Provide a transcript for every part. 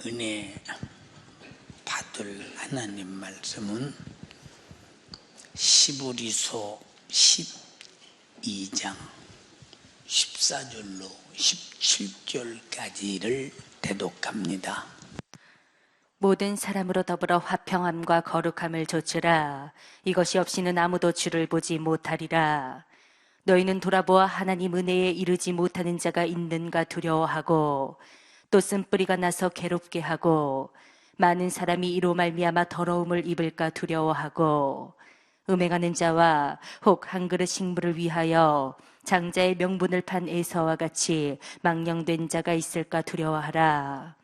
은혜 받을 하나님 말씀은 시브리서 12장 14절로 17절까지를 대독합니다. 모든 사람으로 더불어 화평함과 거룩함을 좇으라. 이것이 없이는 아무도 주를 보지 못하리라. 너희는 돌아보아 하나님 은혜에 이르지 못하는 자가 있는가 두려워하고 또 쓴뿌리가 나서 괴롭게 하고 많은 사람이 이로 말미암아 더러움을 입을까 두려워하고 음행하는 자와 혹 한 그릇 식물을 위하여 장자의 명분을 판 에서와 같이 망령된 자가 있을까 두려워하라.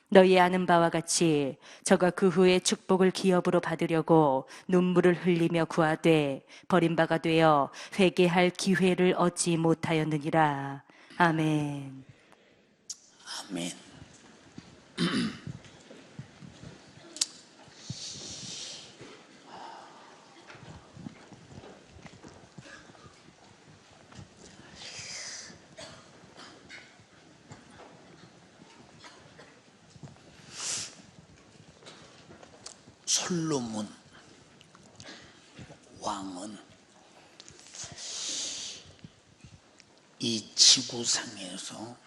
너희 아는 바와 같이 저가 그 후에 축복을 기업으로 받으려고 눈물을 흘리며 구하되 버림바가 되어 회개할 기회를 얻지 못하였느니라. 아멘. 아멘. 솔로몬 왕은 이 지구상에서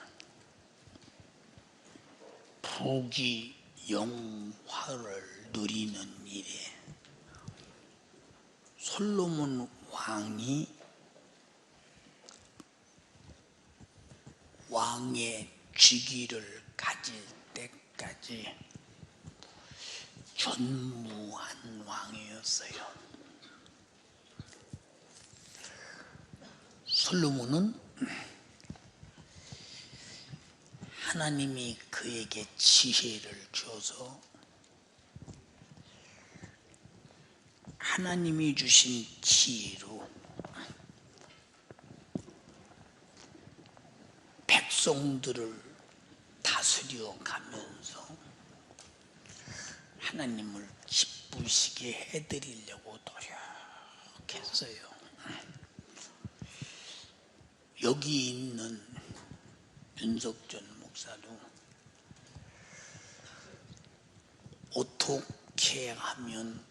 부귀 영화를 누리는 일에 솔로몬 왕이 왕의 직위를 가질 때까지 전무한 왕이었어요. 솔로몬은 하나님이 그에게 지혜를 줘서 하나님이 주신 지혜로 백성들을 다스려 가면서 하나님을 기쁘시게 해드리려고 노력했어요. 여기 있는 윤석전 목사도 어떻게 하면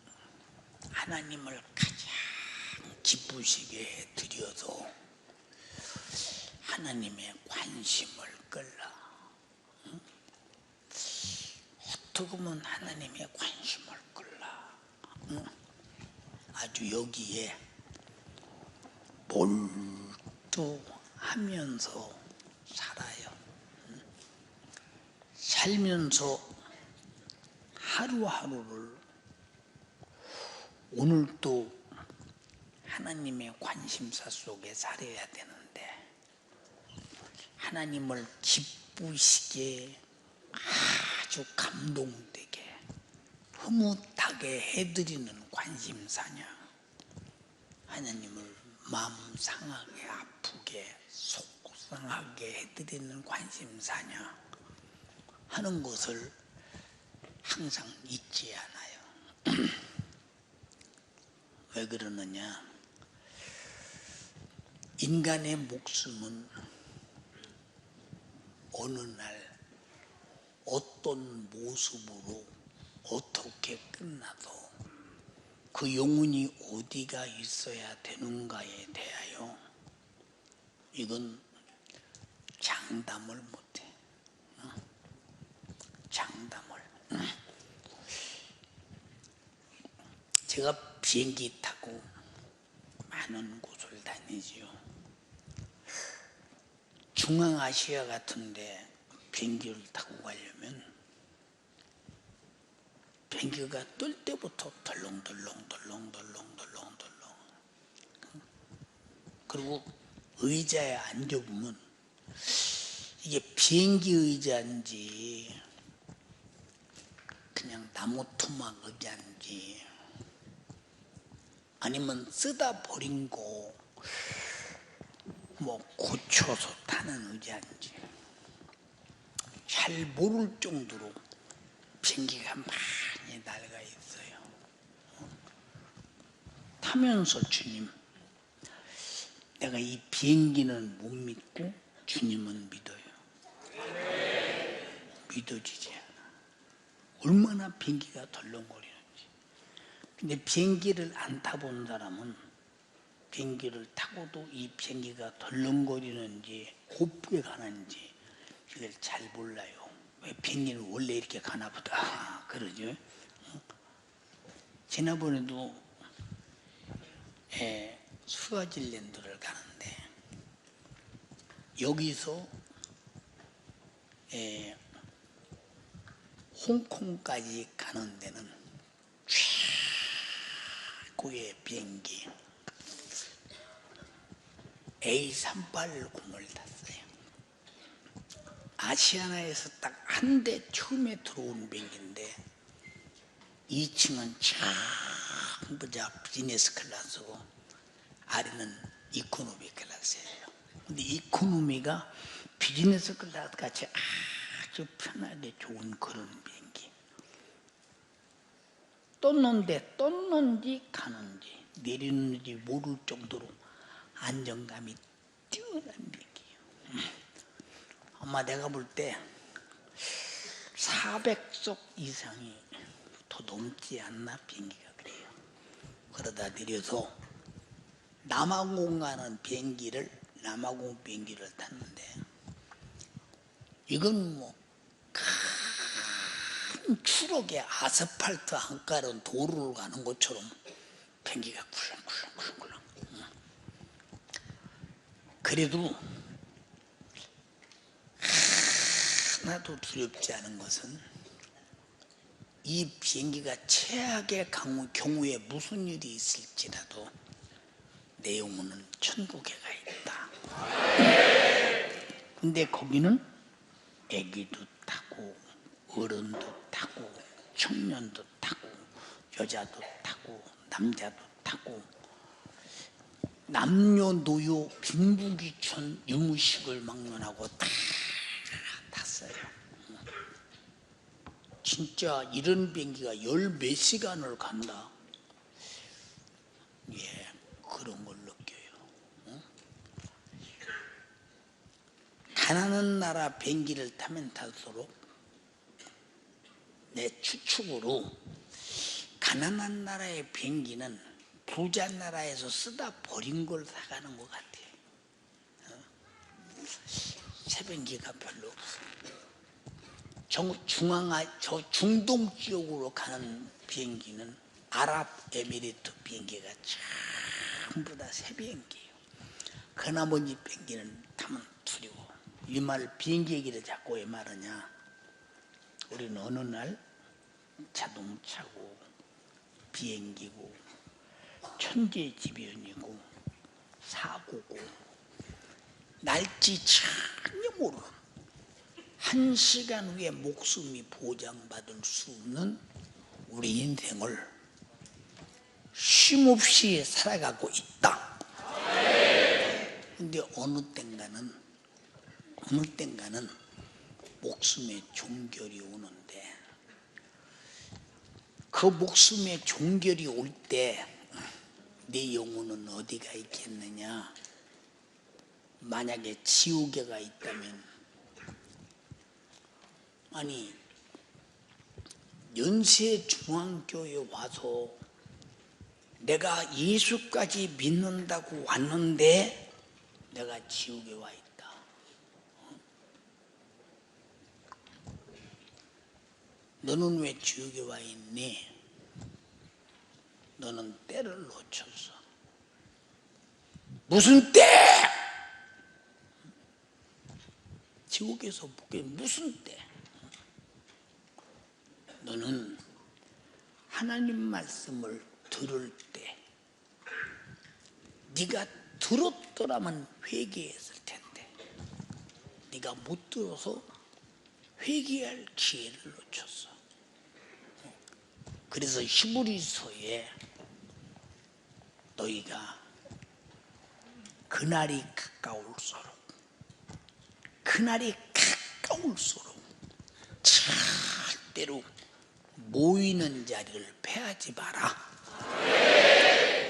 하나님을 가장 기쁘시게 해드려서 하나님의 관심을 끌라. 어떻게 하면 하나님의 관심을 끌라. 아주 여기에 몰두하면서 살아요. 살면서 하루하루를 오늘도 하나님의 관심사 속에 살아야 되는데 하나님을 기쁘시게 아주 감동되게 흐뭇하게 해드리는 관심사냐, 하나님을 마음 상하게 아프게 속상하게 해드리는 관심사냐 하는 것을 항상 잊지 않아요. 왜 그러느냐? 인간의 목숨은 어느 날 어떤 모습으로 어떻게 끝나도 그 영혼이 어디가 있어야 되는가에 대하여 이건 장담을 못해. 장담을. 제가 비행기 타고 많은 곳을 다니지요. 중앙아시아 같은데 비행기를 타고 가려면 비행기가 뜰 때부터 덜렁덜렁 그리고 의자에 앉아보면 이게 비행기 의자인지 그냥 나무 토막 의자인지 아니면 쓰다 버린 거 뭐 고쳐서 타는 의자인지 잘 모를 정도로 비행기가 많이 낡아 있어요. 타면서 주님, 내가 이 비행기는 못 믿고 주님은 믿어요. 믿어지지 않아. 얼마나 비행기가 덜렁거리는지. 근데 비행기를 안 타본 사람은 비행기를 타고도 이 비행기가 덜렁거리는지 고프게 가는지 이걸 잘 몰라요. 왜 비행기는 원래 이렇게 가나 보다 그러죠. 지난번에도 스와질랜드를 가는데 여기서 홍콩까지 가는 데는 최고의 비행기 A380을 탔어요. 아시아나에서 딱 한 대 처음에 들어온 비행기인데 2층은 전부 다 비즈니스 클래스고 아래는 이코노미 클래스예요. 근데 이코노미가 비즈니스 클래스 같이 아주 편하게 좋은 그런 비행기. 떴는지 가는지 내리는지 모를 정도로 안정감이 뛰어난 비행기예요. 아마 내가 볼 때 400석 이상이 더 넘지 않나 비행기가 그래요. 그러다 내려서 남아공 가는 남아공 비행기를 탔는데 이건 뭐 큰 추럭에 아스팔트 안 깔은 도로를 가는 것처럼 비행기가 쿨렁쿨렁쿨렁쿨렁. 그래도 하나도 두렵지 않은 것은 이 비행기가 최악의 경우에 무슨 일이 있을지라도 내 영혼은 천국에 가 있다. 근데 거기는 애기도 타고 어른도 타고 청년도 타고 여자도 타고 남자도 타고 남녀노소 빈부귀천 유무식을 막론하고 다 탔어요. 진짜 이런 비행기가 열 몇 시간을 간다. 예, 그런 걸 느껴요. 가난한 나라 비행기를 타면 탈수록 내 추측으로 가난한 나라의 비행기는 부자 나라에서 쓰다 버린 걸 사가는 것 같아요. 새비행기가 별로 없어요. 중동 지역으로 가는 비행기는 아랍에미리트 비행기가 전부 다 새비행기예요. 그 나머지 비행기는 타면 두려워. 이 말 비행기 얘기를 자꾸 왜 말하냐. 우리는 어느 날 자동차고 비행기고 천재지변이고 사고고 날지 전혀 모르는 1시간 후에 목숨이 보장받을 수 없는 우리 인생을 쉼없이 살아가고 있다. 근데 어느 땐가는 목숨의 종결이 오는데 그 목숨의 종결이 올 때 내 영혼은 어디가 있겠느냐. 만약에 지옥에가 있다면 아니 연세중앙교회 와서 내가 예수까지 믿는다고 왔는데 내가 지옥에 와 있다. 너는 왜 지옥에 와 있니? 너는 때를 놓쳤어. 무슨 때? 지옥에서 보게 무슨 때? 너는 하나님 말씀을 들을 때 네가 들었더라면 회개했을 텐데 네가 못 들어서 회개할 기회를 놓쳤어. 그래서 히브리서에 너희가 그날이 가까울수록 절대로 모이는 자리를 패하지 마라.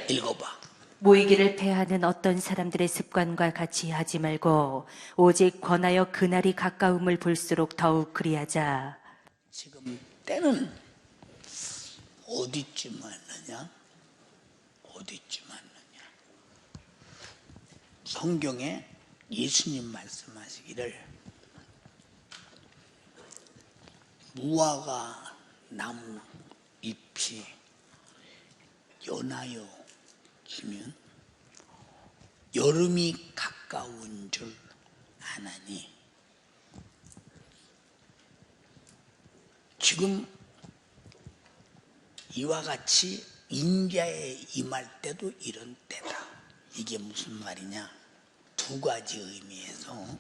읽어봐. 모이기를 패하는 어떤 사람들의 습관과 같이 하지 말고 오직 권하여 그날이 가까움을 볼수록 더욱 그리하자. 지금 때는 어디쯤 왔느냐? 어디쯤 왔느냐? 성경에 예수님 말씀하시기를 무화과 나무 잎이 연하여 지면 여름이 가까운 줄 아나니. 지금 이와 같이 인자에 임할 때도 이런 때다. 이게 무슨 말이냐? 두 가지 의미에서,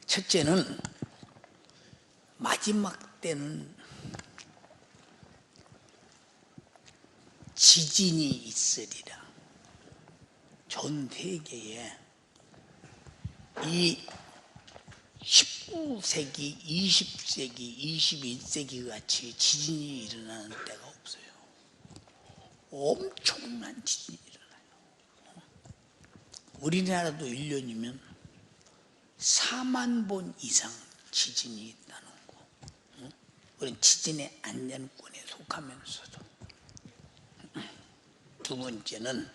첫째는 마지막 때는 지진이 있으리라. 전 세계에 이 19세기, 20세기, 21세기 같이 지진이 일어나는 때가 없어요. 엄청난 지진이 일어나요. 우리나라도 1년이면 4만 번 이상 지진이 있다는 거. 우리는 지진의 안전권에 속하면서도. 두 번째는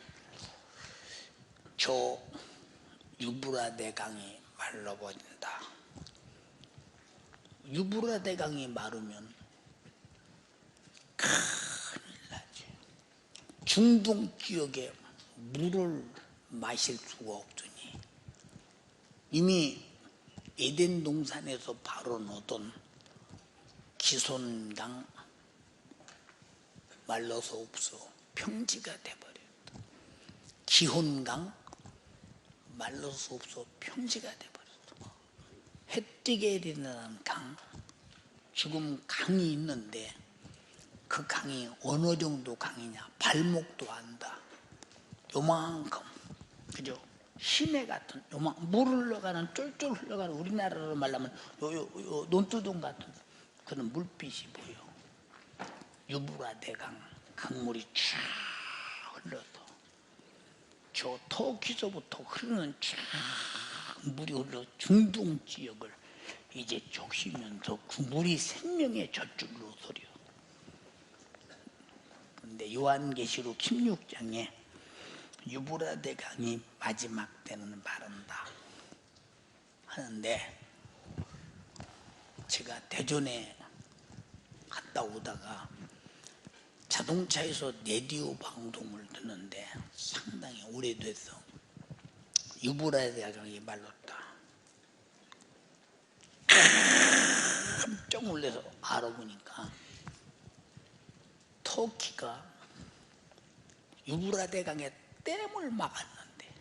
저 유브라데 강이 말라버린다. 유브라데 강이 마르면 큰일 나지. 중동 지역에 물을 마실 수가 없으니 이미 에덴 동산에서 발원하던 기손강 말라서 없어 평지가 돼버렸다. 기혼강 말라서 없어 평지가 돼버렸어. 해뜨게 일어나는 강. 지금 강이 있는데 그 강이 어느 정도 강이냐? 발목도 안다. 요만큼, 그죠? 시내 같은 요만 물 흘러가는 쫄쫄 흘러가는, 우리나라로 말하면 요 논두동 같은 그런 물빛이 보여. 유브라데 강물이 쫙 흘러서 저 터키서부터 흐르는 쫙 물이 흘러 중동 지역을 이제 적시면서 그 물이 생명의 젖줄로 서려. 그런데 요한계시록 16장에 유브라데 강이 마지막 때는 마른다 하는데, 제가 대전에 갔다 오다가 자동차에서 라디오 방송을 듣는데 상당히 오래돼서 유브라데 강이 말랐다. 깜짝 놀라서 알아보니까 터키가 유브라데 강에 댐을 막았는데,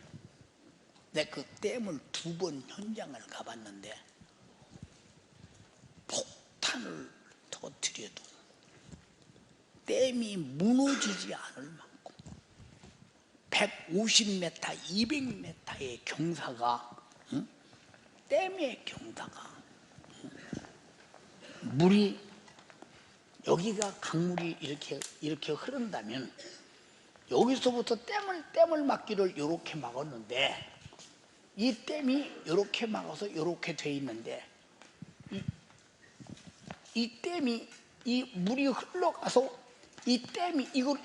내가 그 댐을 2번 현장을 가봤는데 폭탄을 터뜨려도 댐이 무너지지 않을 만큼 150m, 200m의 경사가, 댐의 경사가, 물이 여기가 강물이 이렇게 흐른다면 여기서부터 댐을 막기를 이렇게 막았는데, 이 댐이 이렇게 막아서 이렇게 돼 있는데, 이 댐이 이 물이 흘러가서 이 댐이 이걸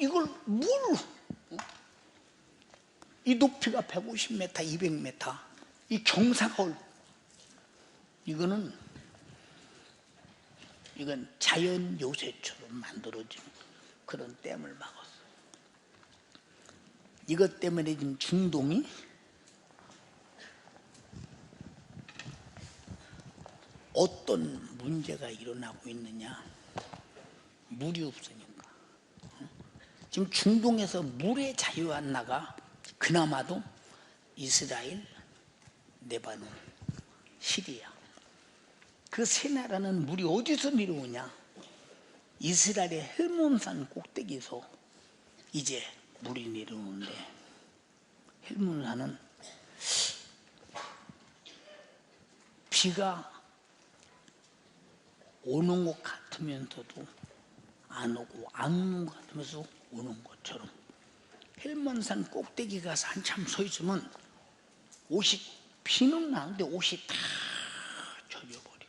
이 높이가 150m, 200m, 이 경사가 이건 자연 요새처럼 만들어진 그런 댐을 막았어. 이것 때문에 지금 중동이 어떤 문제가 일어나고 있느냐? 물이 없으니까. 지금 중동에서 물의 자유 안 나가. 그나마도 이스라엘, 레바논, 시리아, 그 세 나라는 물이 어디서 내려오냐? 이스라엘의 헬몬산 꼭대기에서 이제 물이 내려오는데, 헬몬산은 비가 오는 것 같으면서도 안 오고 안 오는 것 같으면서 오는 것처럼, 헬몬산 꼭대기 가서 한참 서 있으면 옷이, 비는 나는데 옷이 다 젖어버려.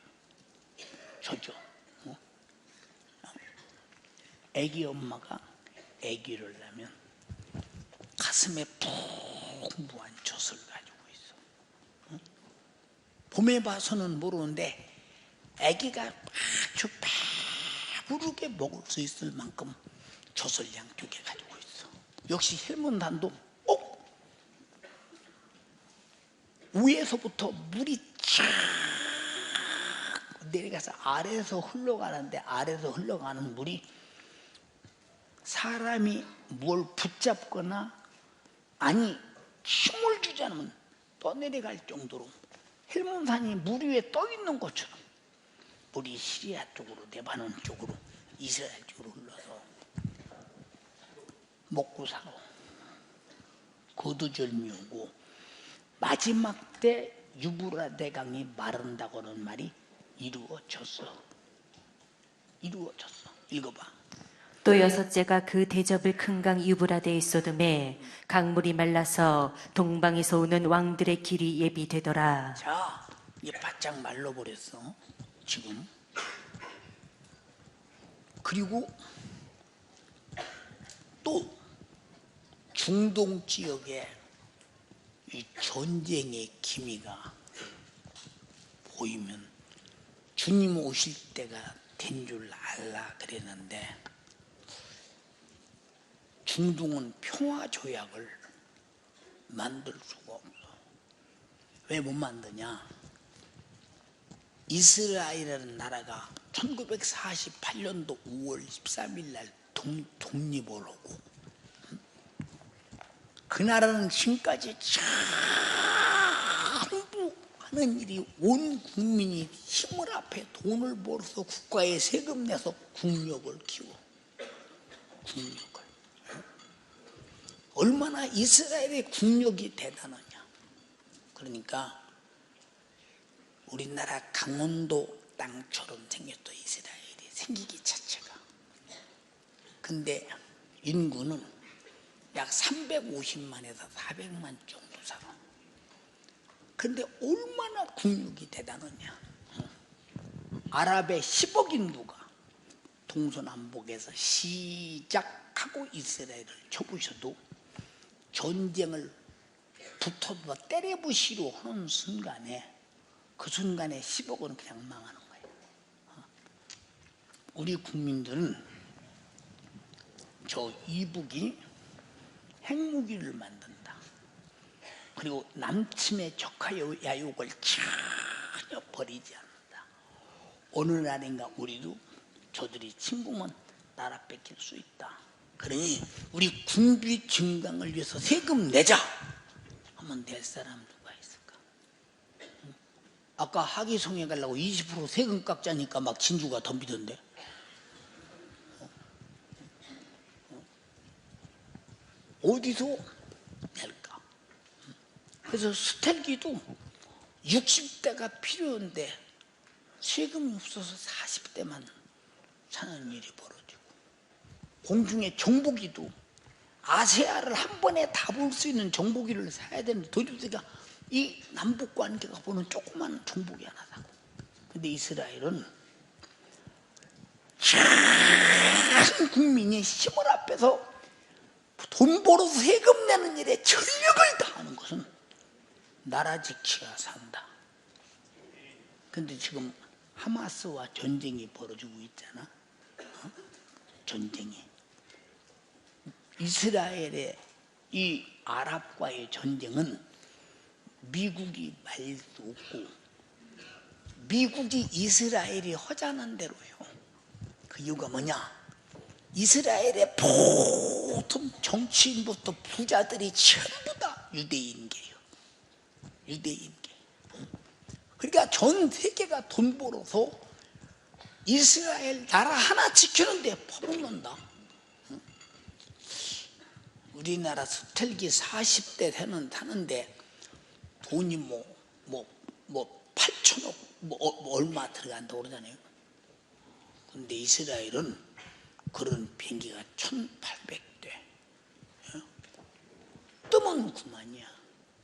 젖어. 애기 엄마가 애기를 낳으면 가슴에 풍부한 젖을 가지고 있어. 응? 봄에 봐서는 모르는데 애기가 아주 배부르게 먹을 수 있을 만큼 젖을 양쪽에 가지고 있어. 역시 헬문단도 위에서부터 물이 쫙 내려가서 아래에서 흘러가는데, 아래에서 흘러가는 물이 사람이 뭘 붙잡거나 아니 힘을 주지 않으면 떠내려갈 정도로 헬문산이 물 위에 떠 있는 것처럼 물이 시리아 쪽으로, 레바논 쪽으로, 이스라엘 쪽으로 흘러서 먹고 살아. 거두절미 오고 마지막 때 유브라 대강이 마른다고는 말이 이루어졌어. 이루어졌어. 읽어봐. 또 여섯째가 그 대접을 큰 강 유브라데에 쏟음에 강물이 말라서 동방에서 오는 왕들의 길이 예비되더라. 자, 이게 바짝 말라버렸어 지금. 그리고 또 중동 지역에 이 전쟁의 기미가 보이면 주님 오실 때가 된 줄 알라 그랬는데, 중동은 평화조약을 만들 수가 없어. 왜 못 만드냐? 이스라엘이라는 나라가 1948년도 5월 13일 날 독립을 하고, 그 나라는 지금까지 전부 하는 일이 온 국민이 힘을 합해 돈을 벌어서 국가에 세금 내서 국력을 키워. 국력을. 얼마나 이스라엘의 국력이 대단하냐. 그러니까 우리나라 강원도 땅처럼 생겼던 이스라엘이 생기기 자체가. 근데 인구는 약 350만에서 400만 정도 살아. 근데 얼마나 국력이 대단하냐. 아랍의 10억 인구가 동서남북에서 시작하고 이스라엘을 쳐부셔도 전쟁을 붙어서 때려부시로 하는 순간에, 그 순간에 10억은 그냥 망하는 거예요. 우리 국민들은 저 이북이 핵무기를 만든다. 그리고 남침의 적화야욕을 전혀 버리지 않는다. 어느 날인가 우리도 저들이 침공은 나라 뺏길 수 있다. 그러니 우리 군비 증강을 위해서 세금 내자 하면 낼 사람 누가 있을까? 아까 하기송에 가려고 20% 세금 깎자니까 막 진주가 덤비던데. 어디서 낼까? 그래서 스텔기도 60대가 필요한데 세금이 없어서 40대만 사는 일이 벌어지고, 공중에 정보기도 아세아를 한 번에 다 볼 수 있는 정보기를 사야 되는데 도저히가 이 남북 관계가 보는 조그만 정보기 하나 사고. 근데 이스라엘은 전 국민이 힘을 합해서 돈 벌어서 세금 내는 일에 전력을 다하는 것은 나라 지키야 산다. 근데 지금 하마스와 전쟁이 벌어지고 있잖아. 전쟁이. 이스라엘의 이 아랍과의 전쟁은 미국이 말 수 없고, 미국이 이스라엘이 허전한 대로 해요. 그 이유가 뭐냐? 이스라엘의 보통 정치인부터 부자들이 전부 다 유대인계예요. 유대인계. 그러니까 전 세계가 돈 벌어서 이스라엘 나라 하나 지키는데 퍼붓는다. 우리나라 스텔기 40대 되는 타는데 돈이 뭐 8천억 얼마 들어간다고 그러잖아요. 근데 이스라엘은 그런 비행기가 1800대. 뜨면 그만이야.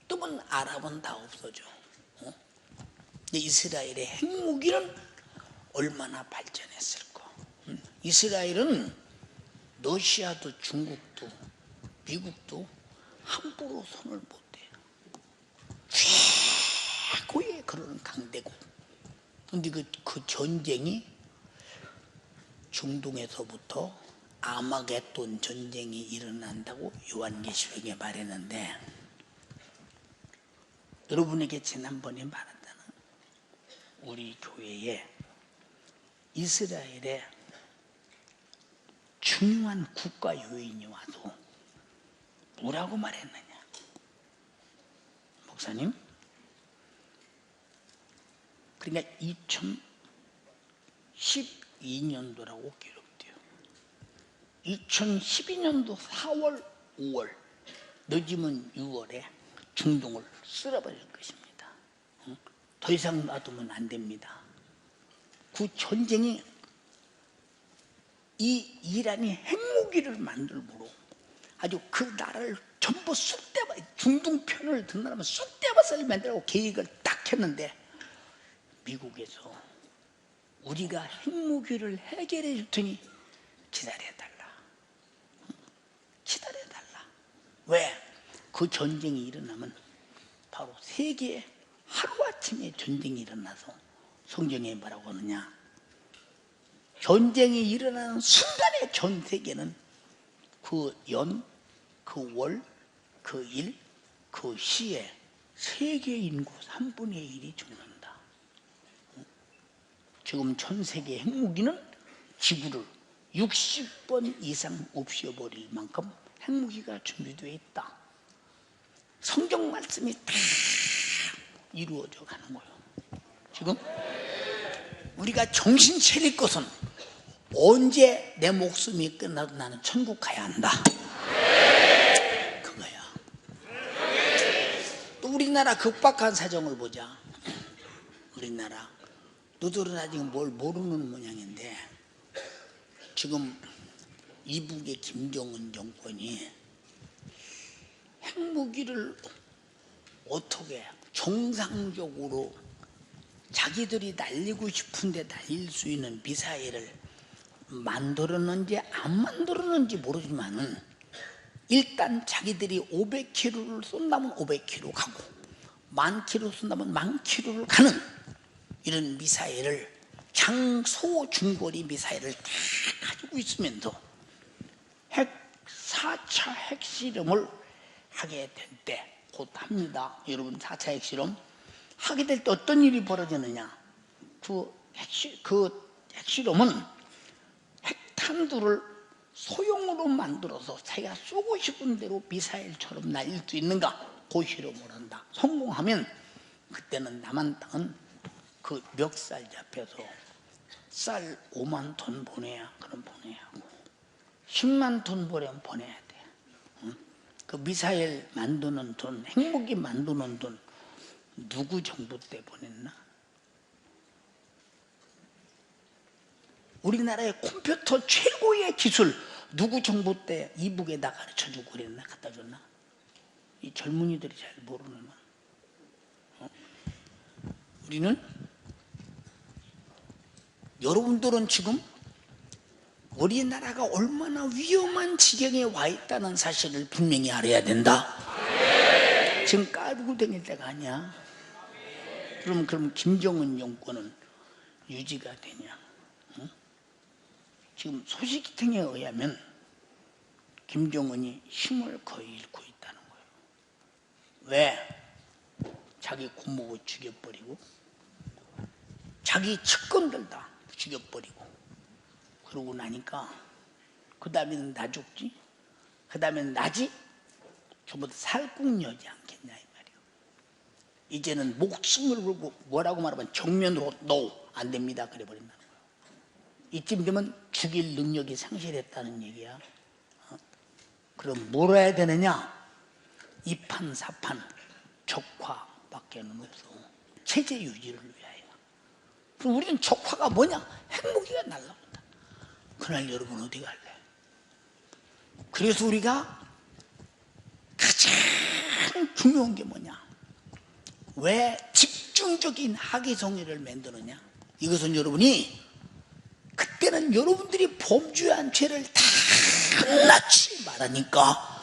뜨면 아랍은 다 없어져. 근데 이스라엘의 핵무기는 얼마나 발전했을까. 이스라엘은 러시아도 중국도 미국도 함부로 손을 못 대요. 최고의 그런 강대국. 근데 그 전쟁이 중동에서부터 아마겟돈 전쟁이 일어난다고 요한계시록에 말했는데, 여러분에게 지난번에 말했다는 우리 교회에 이스라엘에 중요한 국가 요인이 와서 뭐라고 말했느냐? 목사님, 그러니까 2012년도라고 기록돼요. 2012년도 4월, 5월, 늦으면 6월에 중동을 쓸어버릴 것입니다. 더 이상 놔두면 안 됩니다. 그 전쟁이 이 이란이 핵무기를 만들므로 아주 그 나라를 전부 쑥대밭, 중동 편을 든다면 쑥대밭을 만들라고 계획을 딱 했는데, 미국에서 우리가 핵무기를 해결해 줄 테니 기다려달라. 기다려달라. 왜? 그 전쟁이 일어나면 바로 세계에 하루아침에 전쟁이 일어나서 성경에 뭐라고 하느냐? 전쟁이 일어나는 순간에 전 세계는 그 연, 그 월, 그 일, 그 시에 세계 인구 3분의 1이 죽는다. 지금 전 세계 핵무기는 지구를 60번 이상 없애버릴 만큼 핵무기가 준비되어 있다. 성경 말씀이 다 이루어져 가는 거예요. 지금 우리가 정신 차릴 것은 언제 내 목숨이 끝나도 나는 천국 가야 한다. 그거야. 또 우리나라 급박한 사정을 보자. 우리나라 너들은 아직 뭘 모르는 모양인데, 지금 이북의 김정은 정권이 핵무기를 어떻게 정상적으로 자기들이 날리고 싶은데 날릴 수 있는 미사일을 만들었는지 안 만들었는지 모르지만은, 일단 자기들이 500km를 쏜다면 500km 가고 10,000km 쏜다면 10,000km를 가는 이런 미사일을, 장소 중거리 미사일을 다 가지고 있으면서 4차 핵실험을 하게 될 때, 곧 합니다. 여러분, 4차 핵실험 하게 될 때 어떤 일이 벌어지느냐? 그 핵실험은 핵탄두를 소형으로 만들어서 자기가 쏘고 싶은 대로 미사일처럼 날릴 수 있는가? 그 실험을 한다. 성공하면 그때는 남한 땅은 그 멱살 잡혀서 쌀 5만 톤 보내야, 그럼 보내야 하고 10만 톤 보내면 보내야 돼. 그 미사일 만드는 돈, 핵무기 만드는 돈 누구 정부 때 보냈나? 우리나라의 컴퓨터 최고의 기술 누구 정부 때 이북에다 가르쳐주고 그랬나? 갖다 줬나? 이 젊은이들이 잘 모르는. 우리는, 여러분들은 지금 우리나라가 얼마나 위험한 지경에 와 있다는 사실을 분명히 알아야 된다. 지금 깔고 다닐 때가 아니야. 그럼 김정은 정권은 유지가 되냐? 지금 소식통에 의하면 김정은이 힘을 거의 잃고 있다는 거예요. 왜? 자기 고모부 죽여버리고 자기 측근들 다 죽여버리고, 그러고 나니까 그 다음에는 나 죽지? 그 다음에는 나지? 저보다 살궁여지 않겠냐 이 말이에요. 이제는 목숨을 걸고 뭐라고 말하면 정면으로 NO, 안 됩니다 그래 버린다는 거예요. 이쯤 되면 죽일 능력이 상실했다는 얘기야. 그럼 뭘 해야 되느냐? 이판사판 적화밖에는 없어. 체제 유지를 위하여. 그럼 우리는 적화가 뭐냐? 핵무기가 날라온다. 그날 여러분 어디 갈래? 그래서 우리가 가장 중요한 게 뭐냐? 왜 집중적인 학위성의를 만드느냐? 이것은 여러분이, 그때는 여러분들이 범죄한 죄를 다 낱낱이 말하니까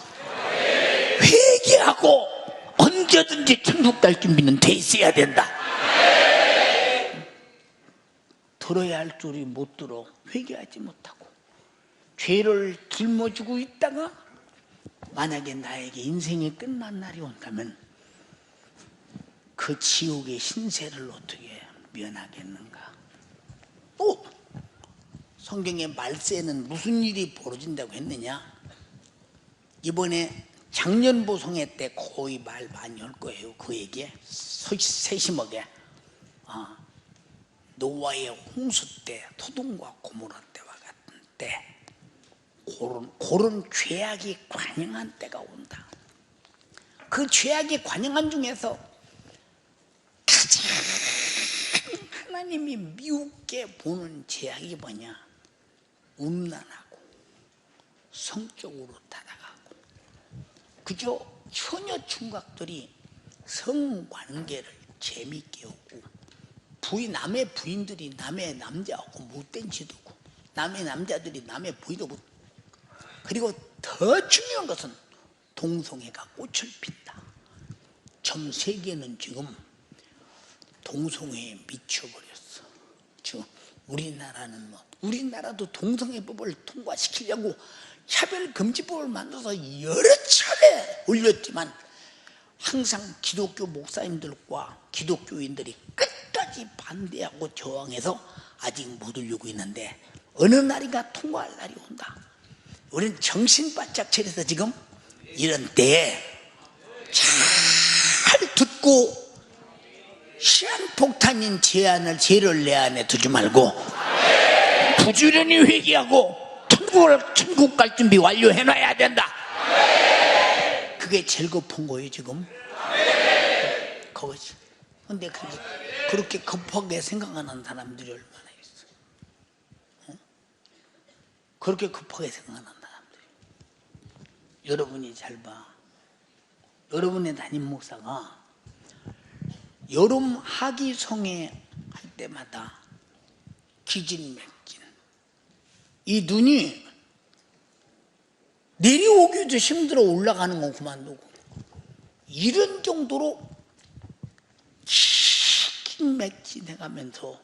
회개하고 언제든지 천국 갈 준비는 돼 있어야 된다. 들어야 할 줄이 못 들어 회개하지 못하고 죄를 짊어지고 있다가 만약에 나에게 인생이 끝난 날이 온다면 그 지옥의 신세를 어떻게 면하겠는가. 또 성경의 말세에는 무슨 일이 벌어진다고 했느냐. 이번에 작년 보성회 때 거의 말 많이 할 거예요. 그 얘기에 세시먹에 노아의 홍수 때 소돔과 고모라 때와 같은 때 그런 죄악이 관영한 때가 온다. 그 죄악이 관영한 중에서 가장 하나님이 미웃게 보는 죄악이 뭐냐. 음란하고 성적으로 타락하고 그저 처녀 총각들이 성관계를 재밌게 하고 남의 부인들이 남의 남자하고 못된 짓하고 남의 남자들이 남의 부인하고 그리고 더 중요한 것은 동성애가 꽃을 핀다. 전 세계는 지금 동성애에 미쳐버렸어. 지금 우리나라도 동성애법을 통과시키려고 차별금지법을 만들어서 여러 차례 올렸지만 항상 기독교 목사님들과 기독교인들이 끝까지 반대하고 저항해서 아직 못 올리고 있는데 어느 날인가 통과할 날이 온다. 우리는 정신 바짝 차려서 지금 이런 때에 잘 듣고 시한폭탄인 죄를 내 안에 두지 말고 부지런히 회개하고 천국 갈 준비 완료해놔야 된다. 그게 제일 급한 거예요 지금. 그것이. 근데 그렇게 급하게 생각하는 사람들이 얼마나 있어. 그렇게 급하게 생각하는 사람들이. 여러분이 잘 봐. 여러분의 담임 목사가 여름 하기성회 할 때마다 기진맥진 이 눈이 내려오기도 힘들어 올라가는 건 그만두고 이런 정도로 기진맥진해가면서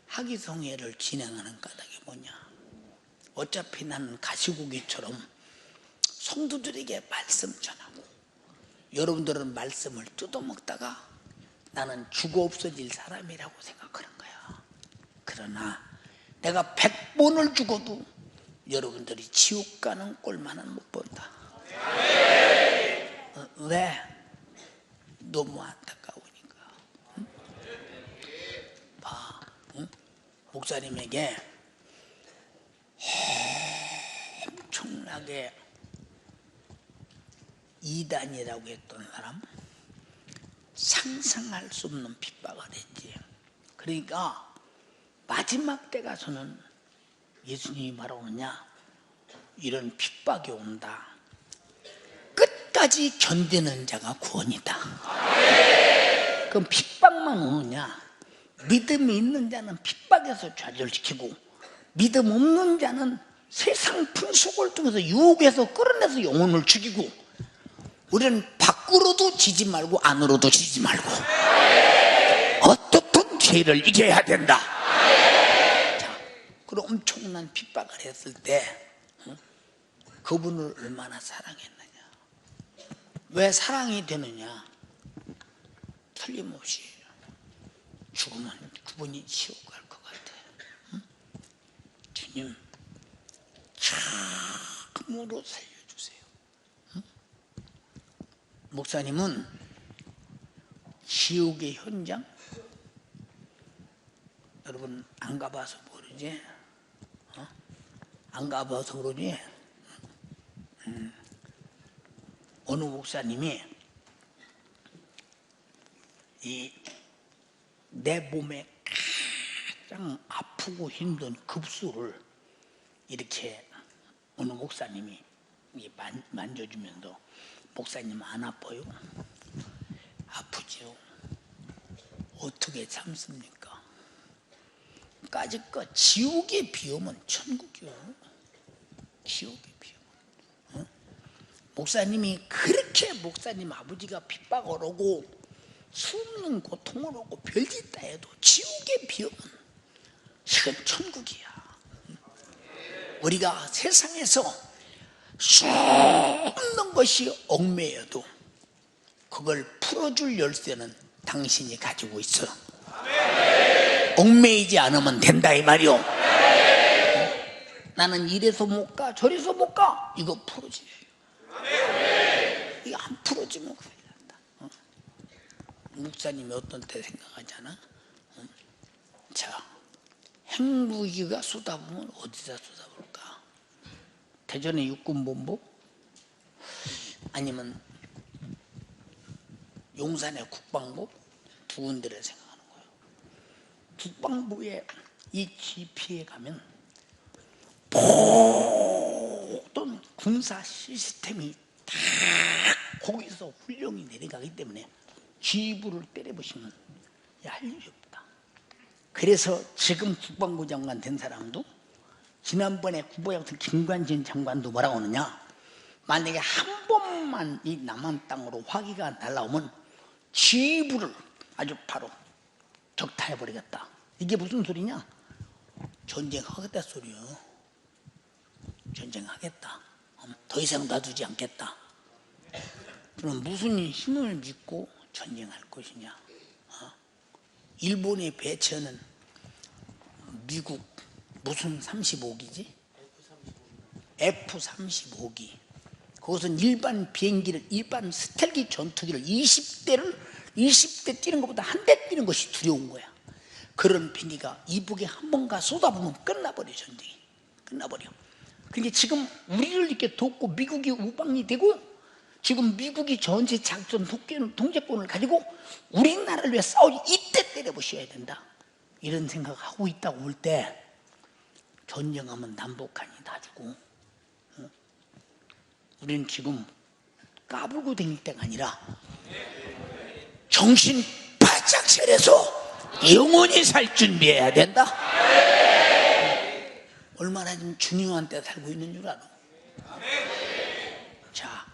하기성회를 진행하는 까닭이 뭐냐. 어차피 나는 가시고기처럼 성도들에게 말씀 전하고 여러분들은 말씀을 뜯어먹다가 나는 죽어 없어질 사람이라고 생각하는 거야. 그러나 내가 100번을 죽어도 여러분들이 지옥 가는 꼴만은 못 본다. 왜? 너무 안타까우니까. 응? 봐, 응? 목사님에게 엄청나게 이단이라고 했던 사람 상상할 수 없는 핍박을 했지. 그러니까 마지막 때 가서는 예수님이 말하느냐 이런 핍박이 온다. 끝까지 견디는 자가 구원이다. 그럼 핍박만 오느냐. 믿음이 있는 자는 핍박에서 좌절시키고 믿음 없는 자는 세상 풍속을 통해서 유혹해서 끌어내서 영혼을 죽이고 우리는 밖으로도 지지 말고 안으로도 지지 말고 어떻든 죄를 이겨야 된다. 자, 그런 엄청난 핍박을 했을 때 그분을 얼마나 사랑했느냐. 왜 사랑이 되느냐. 틀림없이 죽으면 그분이 지옥 갈 것 같아. 응? 주님 참으로 살려주세요. 응? 목사님은 지옥의 현장 여러분 안 가봐서 모르지? 안 가봐서 그러지? 어느 목사님이 내 몸에 가장 아프고 힘든 급수를 이렇게 어느 목사님이 만져주면서 목사님 안 아파요? 아프죠. 어떻게 참습니까? 까짓거 지옥에 비우면 천국이요. 지옥의 비용은. 어? 목사님이 그렇게 목사님 아버지가 핍박을 오고 수없는 고통을 오고 별짓 다 해도 지옥의 비용은 이건 천국이야. 우리가 세상에서 수없는 것이 얽매여도 그걸 풀어줄 열쇠는 당신이 가지고 있어. 얽매이지 않으면 된다 이 말이오. 나는 이래서 못 가 저래서 못 가 이거 풀어줘야 해요. 이거 안 풀어주면 큰일 난다. 목사님이 어떤 때 생각하잖아. 자, 핵무기가 쏟아보면 어디다 쏟아볼까? 대전의 육군본부? 아니면 용산의 국방부? 두 군데를 생각하는 거예요. 국방부에 이 GP에 가면 모든 군사 시스템이 다 거기서 훈령이 내려가기 때문에 지휘부를 때려보시면 할 일이 없다. 그래서 지금 국방부 장관 된 사람도 지난번에 국방부 김관진 장관도 뭐라고 하느냐, 만약에 한 번만 이 남한 땅으로 화기가 날라오면 지휘부를 아주 바로 적타해버리겠다. 이게 무슨 소리냐? 전쟁하겠다 소리요. 전쟁하겠다. 더 이상 놔두지 않겠다. 그럼 무슨 힘을 믿고 전쟁할 것이냐? 일본의 배처는 미국 무슨 35기지? F-35기. 그것은 일반 비행기를, 일반 스텔기 전투기를 20대 뛰는 것보다 한 대 뛰는 것이 두려운 거야. 그런 비행기가 이북에 한 번가 쏟아보면 끝나버려. 전쟁이 끝나버려. 그러니까 지금 우리를 이렇게 돕고 미국이 우방이 되고 지금 미국이 전체 작전 통제권을 가지고 우리나라를 위해 싸우지, 이때 때려보셔야 된다. 이런 생각하고 있다고 볼 때 전쟁하면 남북한이 다 주고, 우리는 지금 까불고 다닐 때가 아니라 정신 바짝 차려서 영원히 살 준비해야 된다. 얼마나 좀 중요한 때 살고 있는 줄 알아. 자,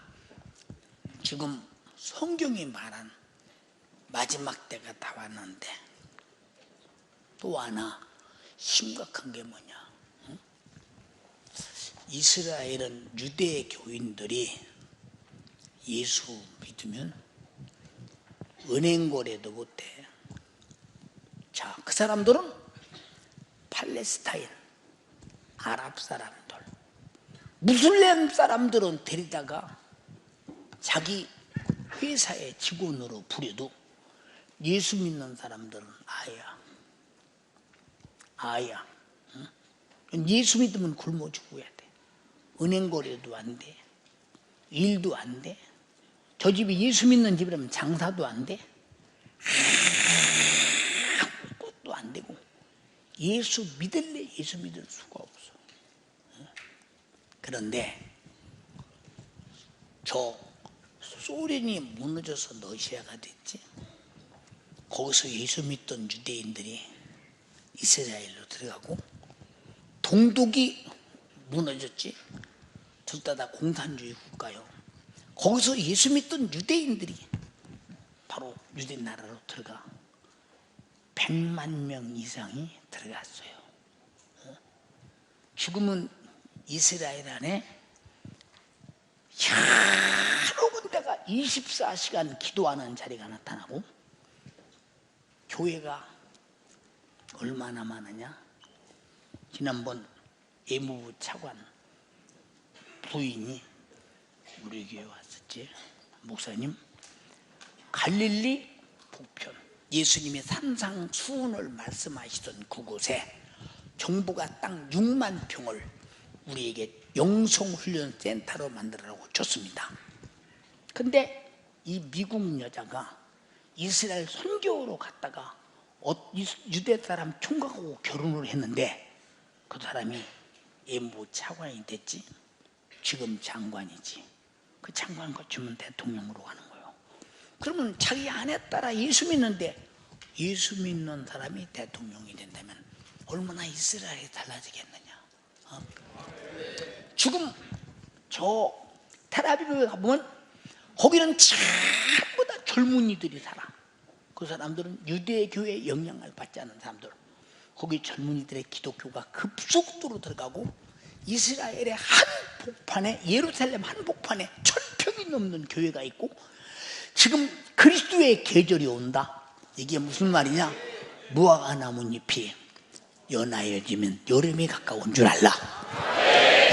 지금 성경이 말한 마지막 때가 다 왔는데 또 하나 심각한 게 뭐냐? 이스라엘은 유대 교인들이 예수 믿으면 은행 거래도 못해. 자, 그 사람들은 팔레스타인 아랍 사람들, 무슬림 사람들은 데리다가 자기 회사의 직원으로 부려도 예수 믿는 사람들은 아야. 응? 예수 믿으면 굶어 죽어야 돼. 은행 거래도 안 돼. 일도 안 돼. 저 집이 예수 믿는 집이라면 장사도 안 돼. 아무것도 안 되고 예수 믿을 수가 없어. 그런데 저 소련이 무너져서 러시아가 됐지. 거기서 예수 믿던 유대인들이 이스라엘로 들어가고, 동독이 무너졌지. 둘 다 공산주의 국가요. 거기서 예수 믿던 유대인들이 바로 유대 나라로 들어가 100만 명 이상이 들어갔어요. 지금은 이스라엘 안에 여러 군데가 24시간 기도하는 자리가 나타나고, 교회가 얼마나 많으냐? 지난번 예무부 차관 부인이 우리 교회 왔었지. 목사님, 갈릴리 북편 예수님의 산상수훈을 말씀하시던 그곳에 정부가 땅 6만 평을 우리에게 영성훈련센터로 만들라고 줬습니다. 근데 이 미국 여자가 이스라엘 선교로 갔다가 유대 사람 총각하고 결혼을 했는데 그 사람이 예무 차관이 됐지. 지금 장관이지. 그 장관 거치면 대통령으로 가는 거예요. 그러면 자기 아내 따라 예수 믿는데, 예수 믿는 사람이 대통령이 된다면 얼마나 이스라엘이 달라지겠느냐. 지금 저 텔아비브에 가보면 거기는 전부 다 젊은이들이 살아. 그 사람들은 유대교의 영향을 받지 않는 사람들. 거기 젊은이들의 기독교가 급속도로 들어가고 이스라엘의 한복판에, 예루살렘 한복판에 1000평이 넘는 교회가 있고, 지금 그리스도의 계절이 온다. 이게 무슨 말이냐? 무화과 나뭇잎이 연하여지면 여름이 가까운 줄 알라.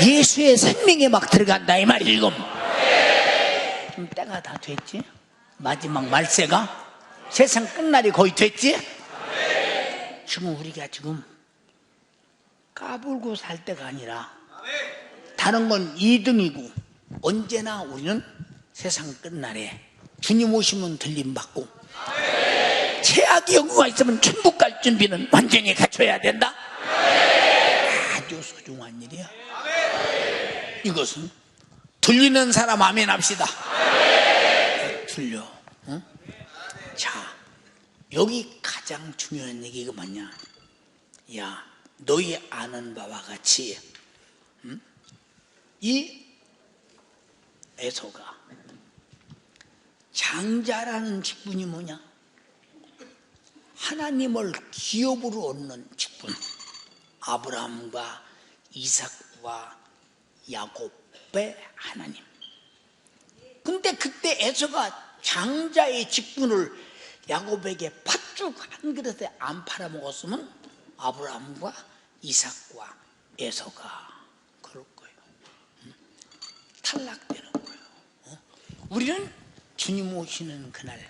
예수의 생명에 막 들어간다 이 말이 지금. 좀 때가 다 됐지? 마지막 말세가 세상 끝날이 거의 됐지? 지금 우리가 지금 까불고 살 때가 아니라 다른 건 2등이고, 언제나 우리는 세상 끝날에 주님 오시면 들림받고 최악의 경우가 있으면 천국 갈 준비는 완전히 갖춰야 된다. 아주 소중한 일이야. 이것은 들리는 사람 아멘 합시다. 들려. 응? 자, 여기 가장 중요한 얘기가 뭐냐? 야, 너희 아는 바와 같이 이 에서가 장자라는 직분이 뭐냐? 하나님을 기업으로 얻는 직분. 아브라함과 이삭과 야곱의 하나님. 근데 그때 에서가 장자의 직분을 야곱에게 팥죽 한 그릇에 안 팔아먹었으면 아브라함과 이삭과 에서가 그럴 거예요. 탈락되는 거예요. 우리는 주님 오시는 그날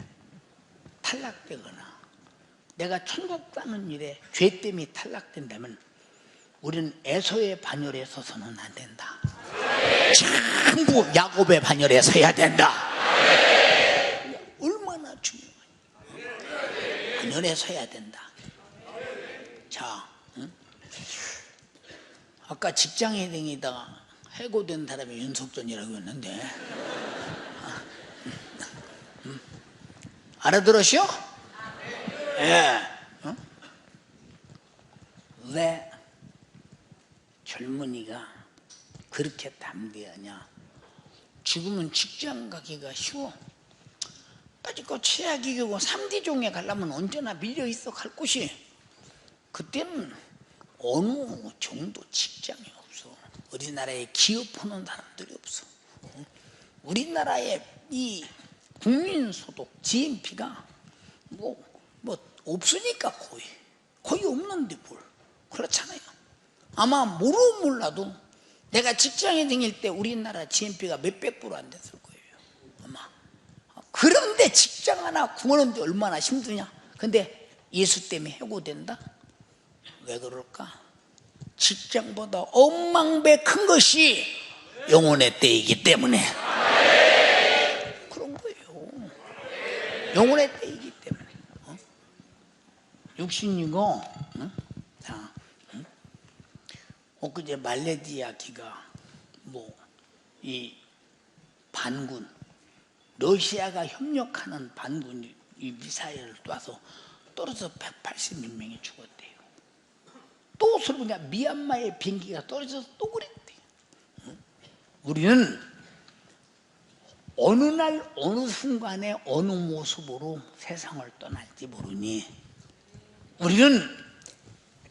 탈락되거나 내가 천국 가는 일에 죄 때문에 탈락된다면 우리는 에서의 반열에 서서는 안 된다. 전부 야곱의 반열에 서야 된다. 얼마나 중요해. 반열에 서야 된다. 자, 아까 직장에 다니다가 해고된 사람이 윤석전이라고 했는데 알아들으시오? 예. 왜 젊은이가 그렇게 담대하냐? 지금은 직장 가기가 쉬워. 빠지고 최악이 교고 3D 종에 가려면 언제나 밀려 있어 갈 곳이. 그때는 어느 정도 직장이 없어. 우리나라에 기업하는 사람들이 없어. 우리나라의 이 국민소득 GNP가 뭐 없으니까 거의 없는데 뭘. 그렇잖아요. 아마 몰라도 내가 직장에 다닐 때 우리나라 GNP가 몇백 프로 안 됐을 거예요. 아마. 그런데 직장 하나 구하는데 얼마나 힘드냐. 근데 예수 때문에 해고된다? 왜 그럴까? 직장보다 억만배 큰 것이 영혼의 때이기 때문에 그런 거예요. 영혼의 때이기 때문에. 육신이고, 자, 엊그제 말레이시아 기가 이 반군, 러시아가 협력하는 반군이 이 미사일을 쏴서 떨어져서 180명 죽었대요. 또 설보냐 미얀마의 비행기가 떨어져서 또 그랬대요. 우리는 어느 날 어느 순간에 어느 모습으로 세상을 떠날지 모르니 우리는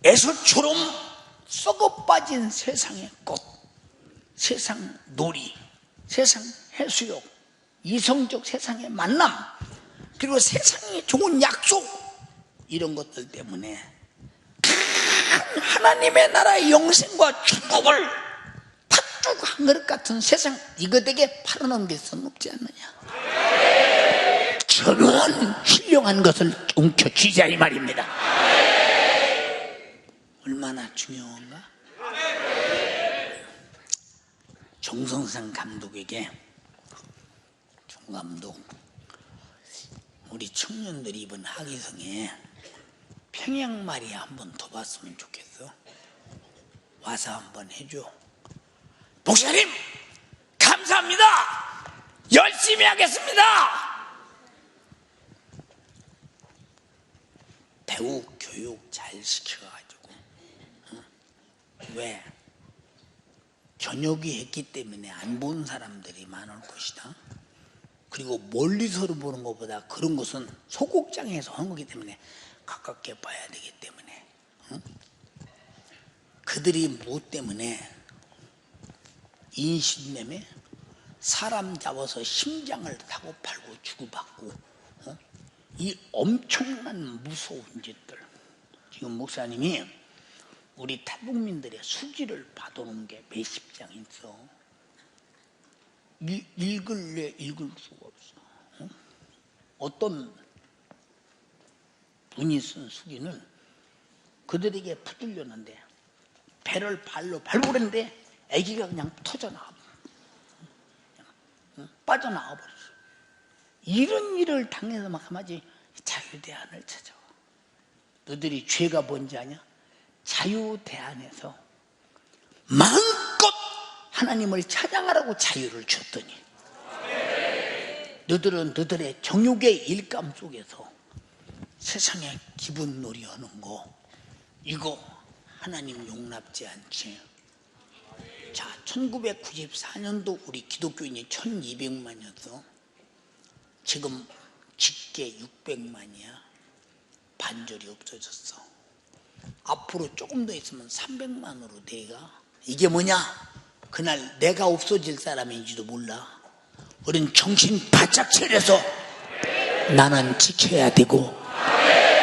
에서처럼 썩어 빠진 세상의 꽃, 세상 놀이, 세상 해수욕, 이성적 세상의 만남, 그리고 세상에 좋은 약속, 이런 것들 때문에 하나님의 나라의 영생과 천국을 팥죽 한 그릇 같은 세상 이것에게 팔아넘길 수는 없지 않느냐. 저는 훌륭한 것을 움켜쥐자 이 말입니다. 얼마나 중요한가? 정성상 감독에게, 총감독, 우리 청년들이 이번 학위성에 평양말이 한번 더 봤으면 좋겠어. 와서 한번 해줘. 목사님 감사합니다. 열심히 하겠습니다. 배우 교육 잘 시켜가지고. 왜? 저녁이 했기 때문에 안 본 사람들이 많을 것이다. 그리고 멀리서로 보는 것보다 그런 것은 소극장에서 한 거기 때문에 가깝게 봐야 되기 때문에, 응? 그들이 뭐 때문에 인신매매, 사람 잡아서 심장을 타고 팔고 주고받고, 이 엄청난 무서운 짓들. 지금 목사님이 우리 탈북민들의 수지를 받아놓은 게 몇십 장 있어. 읽을래 읽을 수가 없어. 어떤 분이 쓴 수기는 그들에게 붙들렸는데 배를 발로 밟고 그랬는데 아기가 그냥 터져나와, 빠져나와 버렸어. 이런 일을 당해서 막 하마지 자유대안을 찾아와. 너들이 죄가 뭔지 아냐? 자유대안에서 마음껏 하나님을 찬양하라고 자유를 줬더니 너들은 너들의 정욕의 일감 속에서 세상에 기분놀이 하는 거, 이거 하나님 용납지 않지. 자, 1994년도 우리 기독교인이 1200만이었어. 지금 직계 600만이야. 반절이 없어졌어. 앞으로 조금 더 있으면 300만으로 돼가. 이게 뭐냐? 그날 내가 없어질 사람인지도 몰라. 우린 정신 바짝 차려서 나는 지켜야 되고,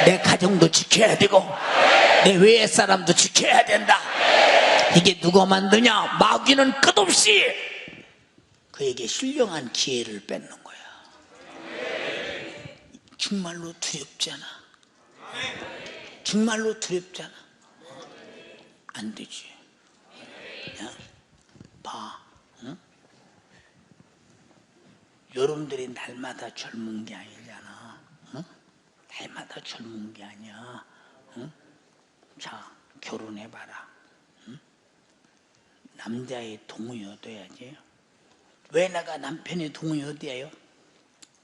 내 가정도 지켜야 되고, 내 외의 사람도 지켜야 된다. 이게 누가 만드냐? 마귀는 끝없이 그에게 신령한 기회를 뺏는 거야. 정말로 두렵지 않아? 정말로 두렵지 않아? 안 되지. 야, 봐. 응? 여러분들이 날마다 젊은 게 아니잖아. 응? 날마다 젊은 게 아니야. 응? 자, 결혼해봐라. 응? 남자의 동의 얻어야지. 왜 내가 남편의 동의 얻어야요?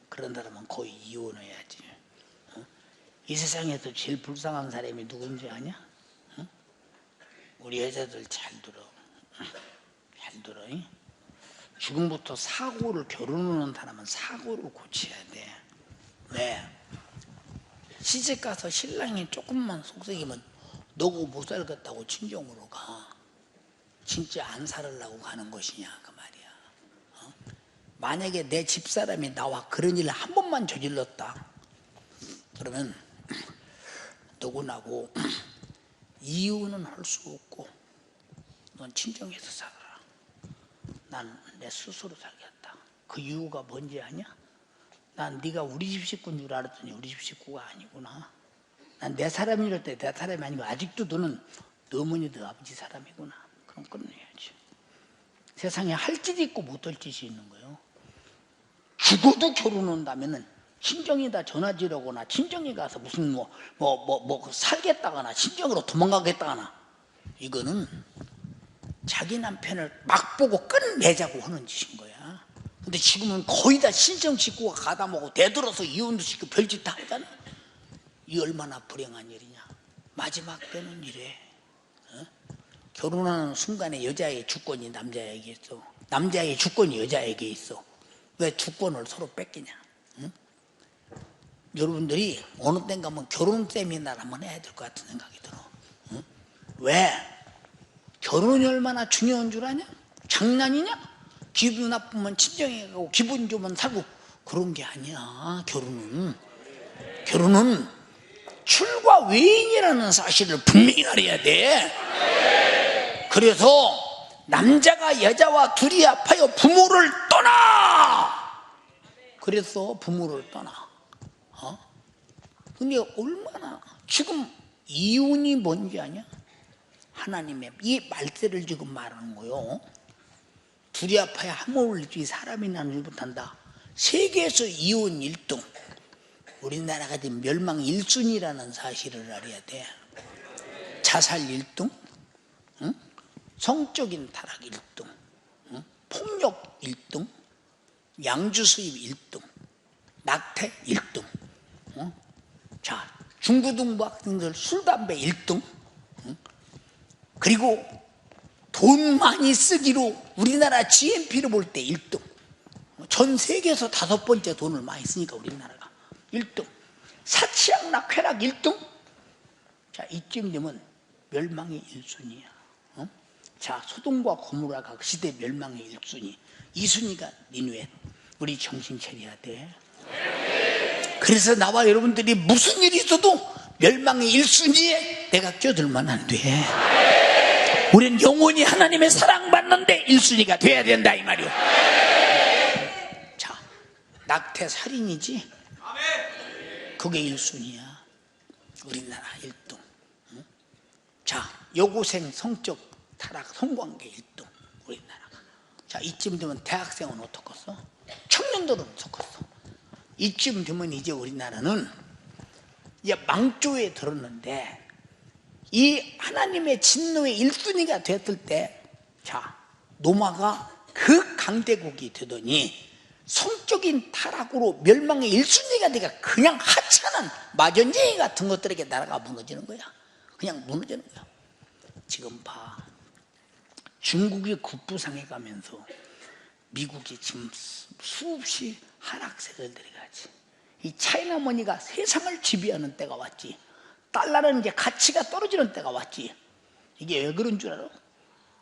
그런 사람은 거의 이혼해야지. 응? 이 세상에서 제일 불쌍한 사람이 누군지 아냐? 응? 우리 여자들 잘 들어. 잘 들어. 응? 지금부터 사고를, 결혼하는 사람은 사고를 고쳐야 돼. 왜? 시집가서 신랑이 조금만 속삭이면 너고 못 살겠다고 친정으로 가. 진짜 안 살으려고 가는 것이냐 그 말이야. 만약에 내 집사람이 나와 그런 일을 한 번만 저질렀다 그러면 너고 나고 이유는 할 수 없고 넌 친정에서 살아라. 난 내 스스로 살겠다. 그 이유가 뭔지 아냐? 난 네가 우리 집 식구인 줄 알았더니 우리 집 식구가 아니구나. 난 내 사람이랄 때 내 사람이 아니고 아직도 너는 너 어머니 너 아버지 사람이구나. 그럼 끝내야지. 세상에 할 짓이 있고 못할 짓이 있는 거예요. 죽어도 결혼한다면은 친정에다 전화지르거나 친정에 가서 무슨 살겠다거나 친정으로 도망가겠다거나, 이거는 자기 남편을 막 보고 끝내자고 하는 짓인 거야. 근데 지금은 거의 다 친정 식구가 가다 먹고 대들어서 이혼도 시키고 별짓 다 하잖아. 이 얼마나 불행한 일이냐. 마지막 때는 이래. 결혼하는 순간에 여자의 주권이 남자에게 있어. 남자의 주권이 여자에게 있어. 왜 주권을 서로 뺏기냐? 응? 여러분들이 어느 땐가 하면 결혼 세미나를 한번 해야 될 것 같은 생각이 들어. 응? 왜? 결혼이 얼마나 중요한 줄 아냐? 장난이냐? 기분 나쁘면 친정에 가고 기분 좋으면 살고 그런 게 아니야. 결혼은 출과 외인이라는 사실을 분명히 알아야 돼. 그래서 남자가 여자와 둘이 합하여 부모를 떠나. 그래서 부모를 떠나. 근데 얼마나 지금 이혼이 뭔지 아냐? 하나님의 이 말세를 지금 말하는 거요. 둘이 합하여 함을 이루지 사람이 나누지 못한다. 세계에서 이혼 1등, 우리나라가 지금 멸망 1순위라는 사실을 알아야 돼. 자살 1등, 응? 성적인 타락 1등, 응? 폭력 1등, 양주 수입 1등, 낙태 1등. 응? 자, 중고등부 학생들 술, 담배 1등, 응? 그리고 돈 많이 쓰기로 우리나라 GNP를 볼 때 1등. 전 세계에서 5번째 돈을 많이 쓰니까 우리나라가 1등. 사치양락 쾌락 1등. 자, 이쯤 되면 멸망의 1순위야. 자, 소돔과 고모라가 그 시대 멸망의 1순위. 2순위가 니누에. 우리 정신 차려야 돼. 그래서 나와 여러분들이 무슨 일이 있어도 멸망의 1순위에 내가 껴들면 안 돼. 우린 영원히 하나님의 사랑받는데 1순위가 돼야 된다 이 말이요. 자, 낙태 살인이지? 그게 1순위야. 우리나라 1등. 자, 여고생 성적 타락 성관계 1등 우리나라가. 자, 이쯤 되면 대학생은 어떻겠어? 청년들은 어떻겠어? 이쯤 되면 이제 우리나라는 이제 망조에 들었는데 이 하나님의 진노의 1순위가 됐을 때, 자, 노마가 그 강대국이 되더니 성적인 타락으로 멸망의 1순위가 되니까 그냥 하찮은 마전쟁이 같은 것들에게 나라가 무너지는 거야. 그냥 무너지는 거야. 지금 봐, 중국이 국부상해 가면서 미국이 지금 수없이 하락세를 들어가지. 이 차이나머니가 세상을 지배하는 때가 왔지. 달러는 이제 가치가 떨어지는 때가 왔지. 이게 왜 그런 줄 알아?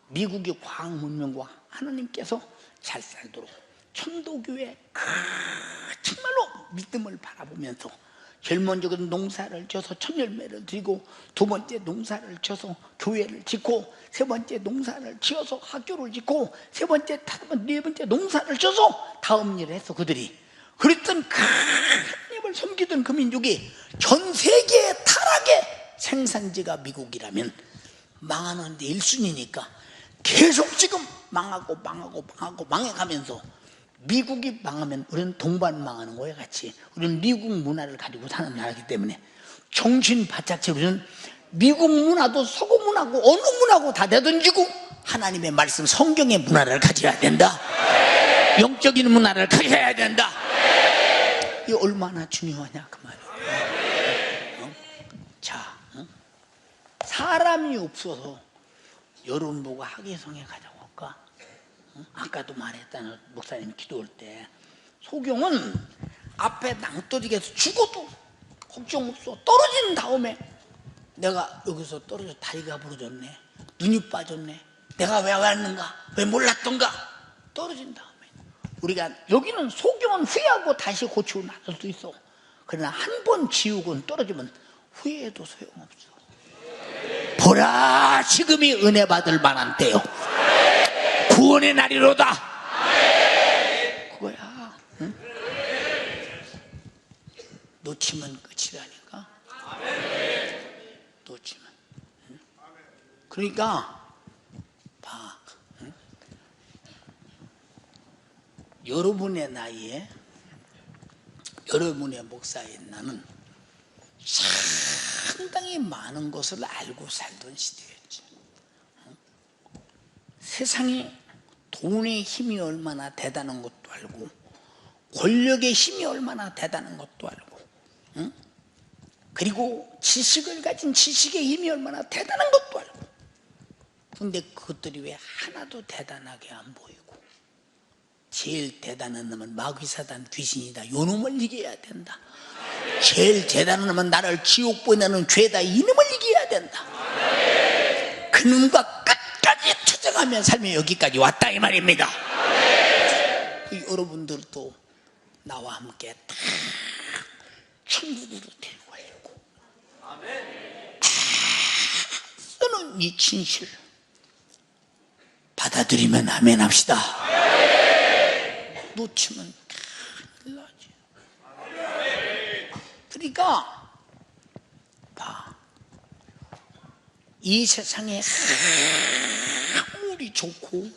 미국의 과학 문명과 하나님께서 잘 살도록 천도교회 정말로 믿음을 바라보면서 제일 먼저 농사를 져서 천열매를 드리고, 두 번째 농사를 져서 교회를 짓고, 세 번째 농사를 지어서 학교를 짓고, 세 번째, 네 번째 농사를 져서 다음 일을 했어. 그들이 그랬던 그 하나님을 섬기던 그 민족이 전 세계의 타락의 생산지가 미국이라면 망하는데 1순위니까 계속 지금 망하고 망해가면서, 미국이 망하면 우리는 동반 망하는 거야 같이. 우리는 미국 문화를 가지고 사는 나라이기 때문에 정신 바짝 차려. 우리는 미국 문화도 서구 문화고 어느 문화고 다 내던지고 하나님의 말씀 성경의 문화를 가져야 된다. 영적인 문화를 가져야 된다. 이게 얼마나 중요하냐 그 말이야. 자, 사람이 없어서 여러분 보고 학예성에 가자고 할까? 아까도 말했잖아, 목사님이 기도할 때 소경은 앞에 낭떠러지에서 죽어도 걱정 없어. 떨어진 다음에 내가 여기서 떨어져 다리가 부러졌네, 눈이 빠졌네, 내가 왜 왔는가, 왜 몰랐던가. 떨어진 다음에 우리가 여기는 소경은 후회하고 다시 고치고 나설 수 있어. 그러나 한 번 지우고 떨어지면 후회해도 소용없어. 보라, 지금이 은혜 받을 만한 때요, 구원의 날이로다. 그거야. 응? 놓치면 끝이라니까. 놓치면. 응? 그러니까 봐, 응? 여러분의 나이에, 여러분의 목사에 나는 상당히 많은 것을 알고 살던 시대였지. 세상에 돈의 힘이 얼마나 대단한 것도 알고, 권력의 힘이 얼마나 대단한 것도 알고, 응? 그리고 지식을 가진 지식의 힘이 얼마나 대단한 것도 알고. 근데 그것들이 왜 하나도 대단하게 안 보이고, 제일 대단한 놈은 마귀사단 귀신이다, 요 놈을 이겨야 된다. 제일 대단한 놈은 나를 지옥 보내는 죄다, 이 놈을 이겨야 된다. 그 놈과 끝까지 투쟁하며 살며 여기까지 왔다 이 말입니다. 여러분들도 나와 함께 다 천국으로 데리고 가려고 쓰는 이 진실 받아들이면 아멘 합시다. 놓치면 큰일 나지. 그러니까 봐, 이 세상에 아무리 좋고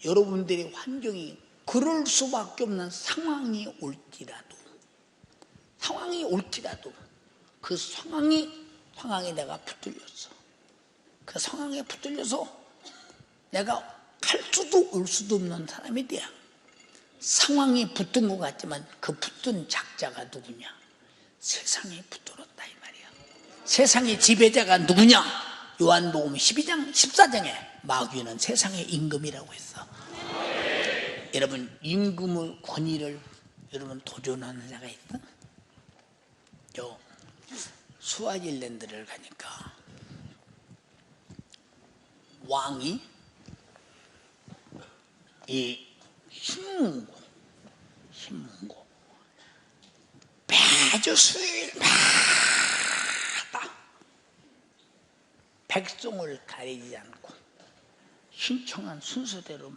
여러분들의 환경이 그럴 수밖에 없는 상황이 올지라도 그 상황에 내가 붙들렸어. 그 상황에 붙들려서 내가 갈 수도 올 수도 없는 사람이 돼야. 상황이 붙은 것 같지만 그 붙은 작자가 누구냐? 세상에 붙들었다 이 말이야. 세상의 지배자가 누구냐? 요한복음 12장 14장에 마귀는 세상의 임금이라고 했어. 여러분, 임금의 권위를 여러분 도전하는 자가 있어? 요 스와질랜드를 가니까 왕이 이 힘문고 매주 수요일마다 백성을 가리지 않고 신청한 순서대로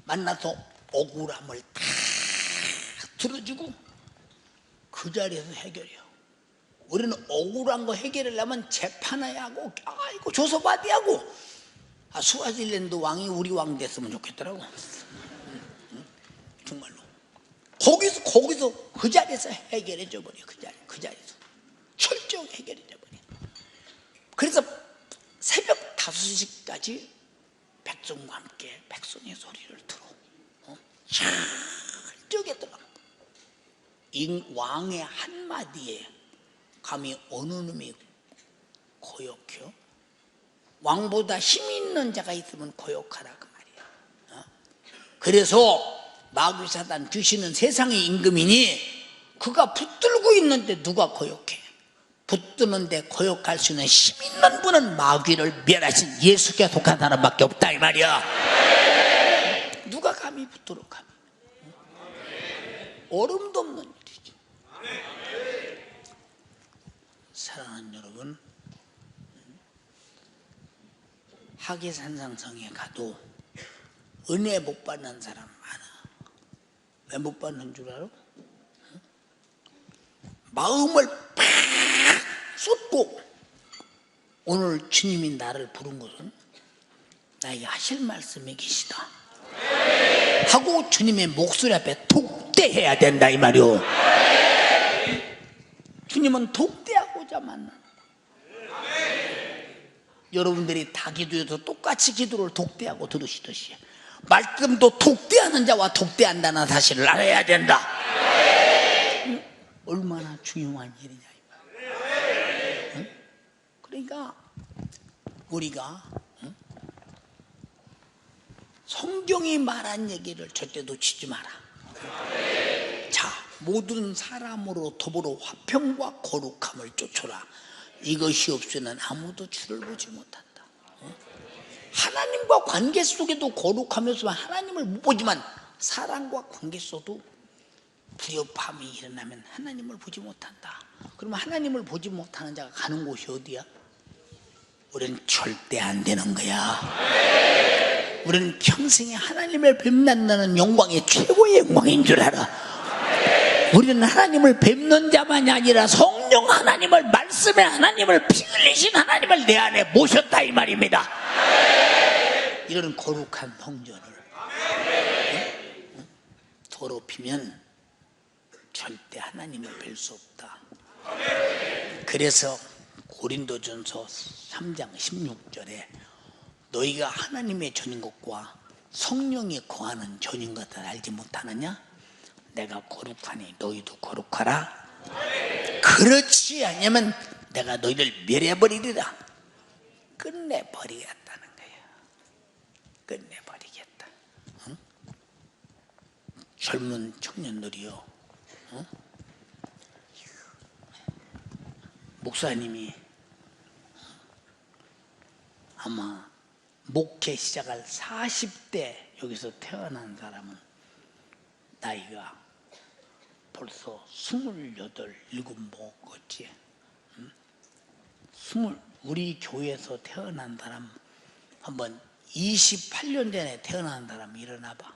만나서 억울함을 다 들어주고 그 자리에서 해결해요. 우리는 억울한 거 해결하려면 재판해야 하고, 아이고 조사받아야 하고. 스와질랜드 왕이 우리 왕 됐으면 좋겠더라고. 정말로. 거기서 그 자리에서 해결해줘 버려. 그 자리에서 철저히 해결해줘 버려. 그래서 새벽 5시까지 백성과 함께 백성의 소리를 들어. 철저하게 들어. 이 왕의 한마디에 감히 어느 놈이 거역해요? 왕보다 힘 있는 자가 있으면 거역하라 그 말이야. 그래서 마귀 사단 주시는 세상의 임금이니 그가 붙들고 있는데 누가 거역해? 붙드는데 거역할 수 있는 힘 있는 분은 마귀를 멸하신 예수께 속한 사람밖에 없다 이 말이야. 누가 감히 붙들어 감히? 얼음도 없는 일이지. 사랑하는 여러분, 하계산상성에 가도 은혜 못 받는 사람 많아. 왜 못 받는 줄 알아? 마음을 팍 쏟고 오늘 주님이 나를 부른 것은 나에게 하실 말씀이 계시다 하고 주님의 목소리 앞에 독대해야 된다 이 말이오. 주님은 독대하고자 만나. 여러분들이 다 기도해도 똑같이 기도를 독대하고 들으시듯이 말씀도 독대하는 자와 독대한다는 사실을 알아야 된다. 얼마나 중요한 일이냐 이 말. 그러니까 우리가 성경이 말한 얘기를 절대 놓치지 마라. 자, 모든 사람으로 더불어 화평과 거룩함을 쫓아라. 이것이 없이는 아무도 주를 보지 못한다. 하나님과 관계 속에도 거룩하면서 하나님을 못 보지만 사랑과 관계 속도 불협함이 일어나면 하나님을 보지 못한다. 그러면 하나님을 보지 못하는 자가 가는 곳이 어디야? 우리는 절대 안 되는 거야. 우리는 평생에 하나님을 뵙는다는 영광이 최고의 영광인 줄 알아. 우리는 하나님을 뵙는 자만이 아니라 성령 하나님을, 말씀의 하나님을, 피 흘리신 하나님을 내 안에 모셨다 이 말입니다. 이런 거룩한 성전을 더럽히면 절대 하나님을 뵐 수 없다. 그래서 고린도전서 3장 16절에 너희가 하나님의 전인 것과 성령이 거하는 전인 것을 알지 못하느냐? 내가 거룩하니 너희도 거룩하라. 그렇지 않으면 내가 너희를 멸해버리리라. 끝내버리겠다는 거예요. 끝내버리겠다. 응? 젊은 청년들이요, 응? 목사님이 아마 목회 시작할 40대 여기서 태어난 사람은 나이가 벌써 28, 7 먹었지. 우리 교회에서 태어난 사람 한번 28년 전에 태어난 사람 일어나 봐.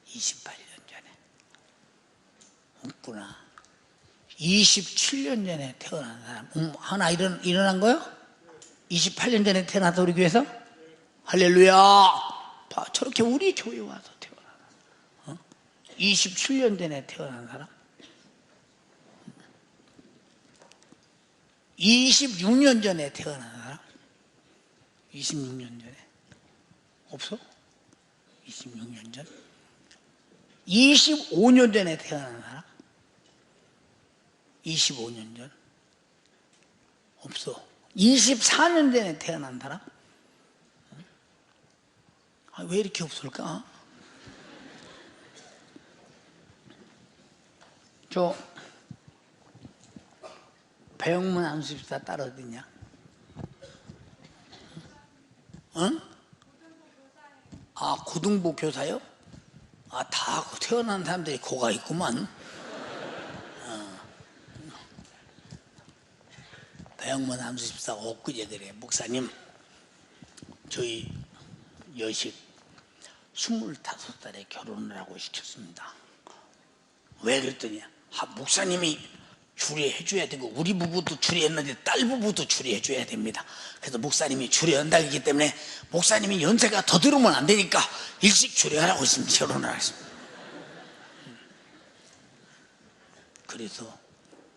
28년 전에. 없구나. 27년 전에 태어난 사람 하나 일어난 거요? 28년 전에 태어나서 우리 교회에서? 할렐루야. 봐, 저렇게 우리 교회 와서 태어나. 27년 전에 태어난 사람? 26년 전에 태어난 사람? 26년 전에? 없어? 26년 전? 25년 전에 태어난 사람? 25년 전? 없어. 24년 전에 태어난 사람? 왜 이렇게 없을까? 저 배영문 안수집사 딸 어디냐? 응? 아, 고등부 교사요? 아, 다 태어난 사람들이 고가 있구만. 배영문 안수집사 엊그제 그래. 목사님, 저희 여식 25살에 결혼을 하고 시켰습니다. 왜 그랬더니 목사님이 주례해줘야 되고 우리 부부도 주례했는데 딸 부부도 주례해줘야 됩니다. 그래서 목사님이 주례한다기 때문에 목사님이 연세가 더 들으면 안 되니까 일찍 주례하라고 했습니다. 결혼을 하겠습니다. 그래서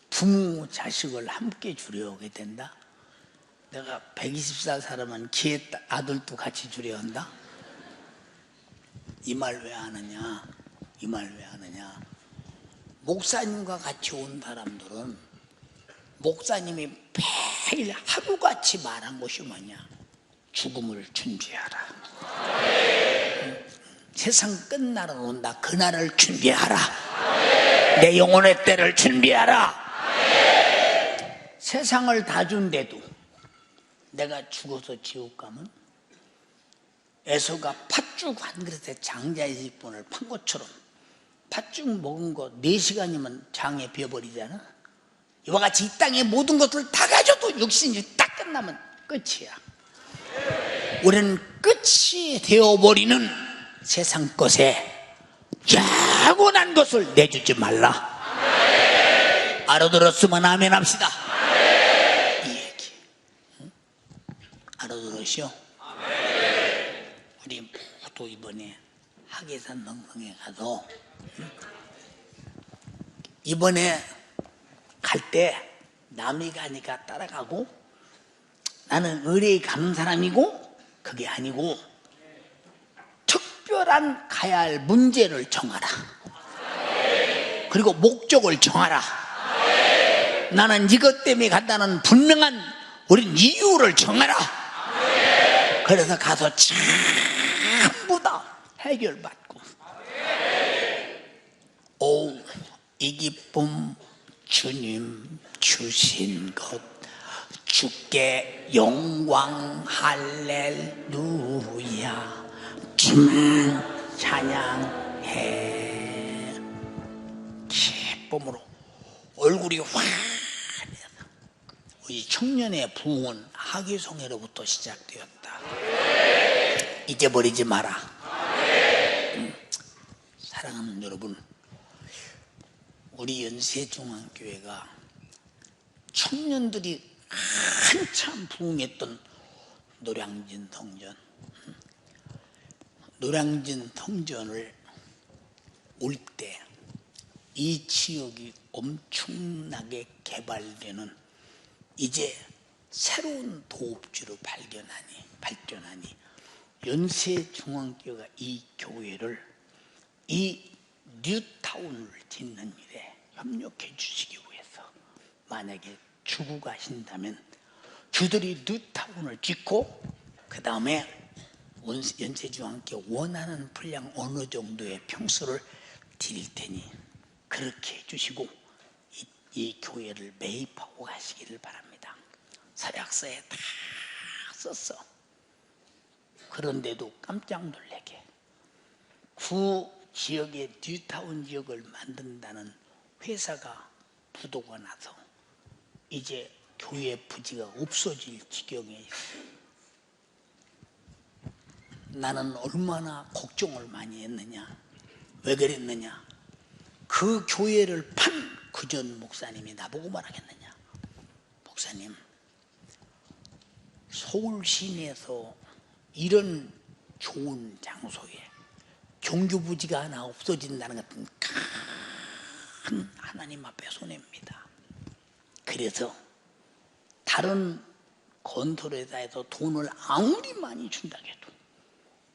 부모 자식을 함께 주례하게 된다. 내가 120살 사람은 기의 아들도 같이 주례한다. 이 말 왜 하느냐? 이 말 왜 하느냐? 목사님과 같이 온 사람들은 목사님이 매일 하루같이 말한 것이 뭐냐? 죽음을 준비하라. 세상 끝날은 온다. 그날을 준비하라. 내 영혼의 때를 준비하라. 세상을 다 준대도 내가 죽어서 지옥 가면 에서가 팥죽 한 그릇에 장자 20번을 판 것처럼 팥죽 먹은 거 4시간이면 장에 비어버리잖아. 이와 같이 이 땅의 모든 것을 다 가져도 육신이 딱 끝나면 끝이야. 우리는 끝이 되어버리는 세상 것에 영원한 것을 내주지 말라. 알아들었으면 아멘 합시다. 이 얘기 알아들으시오? 우리 모두 이번에 하계산 능성에 가서 이번에 갈 때 남이 가니까 따라가고 나는 의뢰에 가는 사람이고 그게 아니고 특별한 가야 할 문제를 정하라. 그리고 목적을 정하라. 나는 이것 때문에 간다는 분명한 우린 이유를 정하라. 그래서 가서 전부 다 해결받고 오, 이 기쁨 주님 주신 것 주께 영광 할렐루야 주만 찬양해. 기쁨으로 얼굴이 환해서 우리 청년의 부흥은 하계성회로부터 시작되었다. 잊어버리지 마라. 사랑하는 여러분, 우리 연세중앙교회가 청년들이 한참 부흥했던 노량진 성전, 노량진 성전을 올 때 이 지역이 엄청나게 개발되는 이제 새로운 도읍지로 발전하니 연세중앙교회가 이 교회를 이 뉴타운을 짓는 일에 협력해 주시기 위해서 만약에 주고 가신다면 주들이 뉴타운을 짓고 그 다음에 연세중앙교회 원하는 분량 어느 정도의 평수를 드릴 테니 그렇게 해주시고 이 교회를 매입하고 가시기를 바랍니다. 서약서에 다 썼어. 그런데도 깜짝 놀라게 그 지역의 뉴타운 지역을 만든다는 회사가 부도가 나서 이제 교회 부지가 없어질 지경에 있어요. 나는 얼마나 걱정을 많이 했느냐. 왜 그랬느냐. 그 교회를 판 그 전 목사님이 나보고 말하겠느냐. 목사님, 서울 시내에서 이런 좋은 장소에 종교부지가 하나 없어진다는 것은 큰 하나님 앞에 손해입니다. 그래서 다른 건설회사에서 돈을 아무리 많이 준다고 해도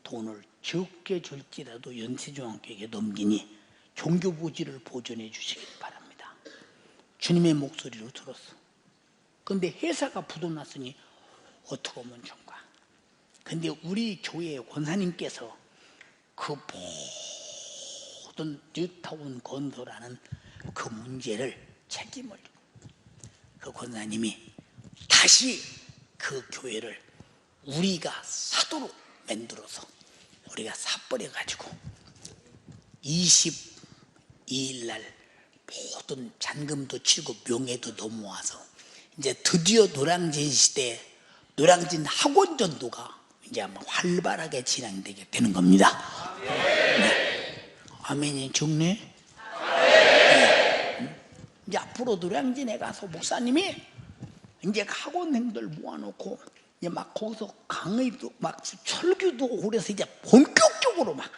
돈을 적게 줄지라도 연세중앙교회에 넘기니 종교부지를 보존해 주시길 바랍니다. 주님의 목소리로 들었어. 근데 회사가 부도났으니 어떻게 하면 좋은가? 근데 우리 교회 권사님께서 그 모든 뉴타운 건설하는 그 문제를 책임을 그 권사님이 다시 그 교회를 우리가 사도로 만들어서 우리가 사버려 가지고 22일 날 모든 잔금도 치고 명예도 넘어와서 이제 드디어 노량진 시대 노량진 학원 전도가 이제 아마 활발하게 진행되게 되는 겁니다. 네. 아멘이 적네. 네. 이제 앞으로 노량진에 가서 목사님이 이제 학원생들 모아놓고 이제 막 거기서 강의도 막 설교도 그래서 이제 본격적으로 막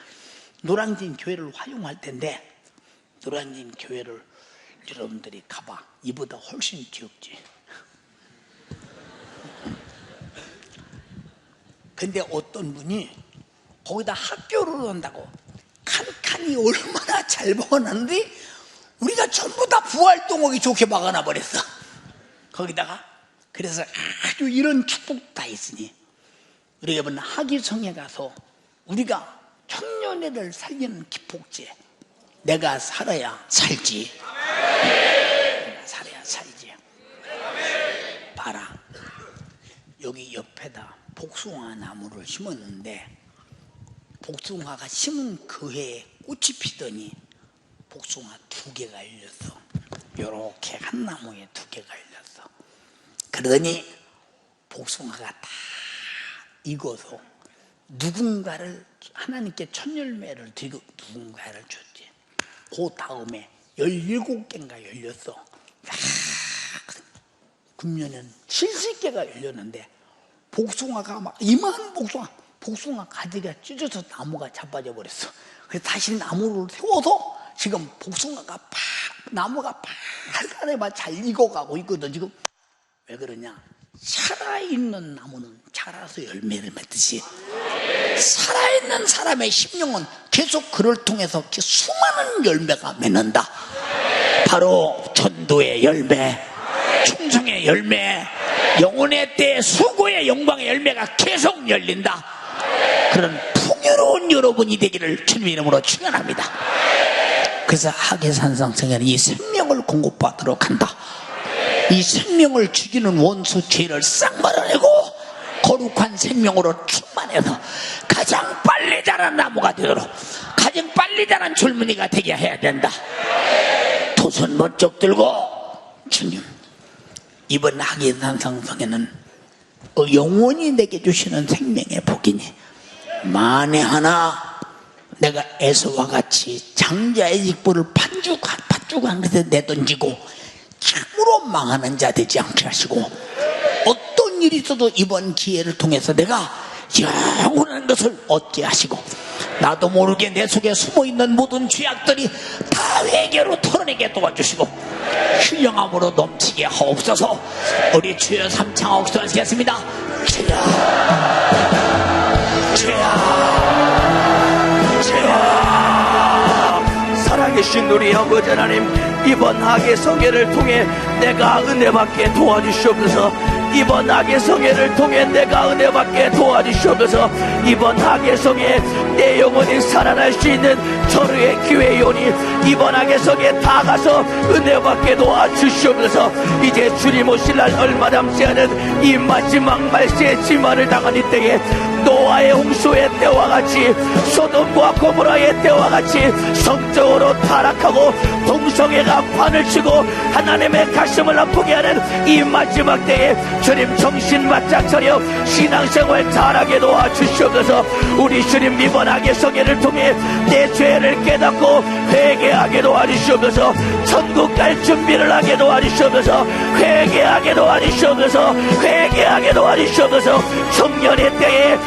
노량진 교회를 활용할 텐데 노량진 교회를 여러분들이 가봐. 이보다 훨씬 지었지. 근데 어떤 분이 거기다 학교를 한다고 칸칸이 얼마나 잘 박아놨는데 우리가 전부 다 부활동하기 좋게 막아놔 버렸어. 거기다가 그래서 아주 이런 축복도 다 있으니 우리가 이번 하기성에 가서 우리가 청년회를 살리는 기폭제 내가 살아야 살지. 내가 살아야 살지. 봐라. 여기 옆에다 복숭아 나무를 심었는데 복숭아가 심은 그 해에 꽃이 피더니 복숭아 2개가 열렸어. 요렇게 한 나무에 2개가 열렸어. 그러더니 복숭아가 다 익어서 누군가를 하나님께 첫 열매를 드리고 누군가를 줬지. 그 다음에 17개인가 열렸어. 금년엔 70개가 열렸는데 복숭아가 막 이만 복숭아 가지가 찢어서 나무가 자빠져 버렸어. 그래서 다시 나무를 세워서 지금 복숭아가 나무가 빨간에만 잘 익어가고 있거든. 지금 왜 그러냐? 살아있는 나무는 자라서 열매를 맺듯이 살아있는 사람의 심령은 계속 그를 통해서 수많은 열매가 맺는다. 바로 전도의 열매, 충성의 열매, 영혼의 때 수고의 영광의 열매가 계속 열린다. 그런 풍요로운 여러분이 되기를 주님의 이름으로 축원합니다. 그래서 하계산상성에는 이 생명을 공급받도록 한다. 이 생명을 죽이는 원수 죄를 싹 말아내고 거룩한 생명으로 충만해서 가장 빨리 자란 나무가 되도록 가장 빨리 자란 젊은이가 되게 해야 된다. 두 손 번쩍 들고 주님 이번 하계산상성에는 영원히 내게 주시는 생명의 복이니 만에 하나 내가 에서와 같이 장자의 직분을 팥죽한 것에 내던지고 참으로 망하는 자 되지 않게 하시고 어떤 일이 있어도 이번 기회를 통해서 내가 영원한 것을 얻게 하시고 나도 모르게 내 속에 숨어있는 모든 죄악들이 다 회개로 털어내게 도와주시고 신령함으로 넘치게 하옵소서. 우리 주여 삼창하옵소서 하시겠습니다. 주여 살아계신 우리 아버지 하나님, 이번 하계성회를 통해 내가 은혜받게 도와주시옵소서. 이번 하계성회를 통해 내가 은혜받게 도와주시옵소서. 이번 하계성회 내 영혼이 살아날 수 있는 절의 기회이오니 이번 하계성에 다 가서 은혜받게 도와주시옵소서. 이제 주님 오실 날 얼마 남지 않은 이 마지막 말세의 지만을 당한 이때에 노아의 홍수의 때와 같이 소돔과 고모라의 때와 같이 성적으로 타락하고 동성애가 판을 치고 하나님의 가슴을 아프게 하는 이 마지막 때에 주님 정신 바짝 차려 신앙생활 잘하게 도와주시옵소서. 우리 주님 이번 하계성회를 통해 내 죄를 깨닫고 회개하게 도와주시옵소서. 천국 갈 준비를 하게 도와주시옵소서. 회개하게 도와주시옵소서. 회개하게 도와주시옵소서. 청년의 때에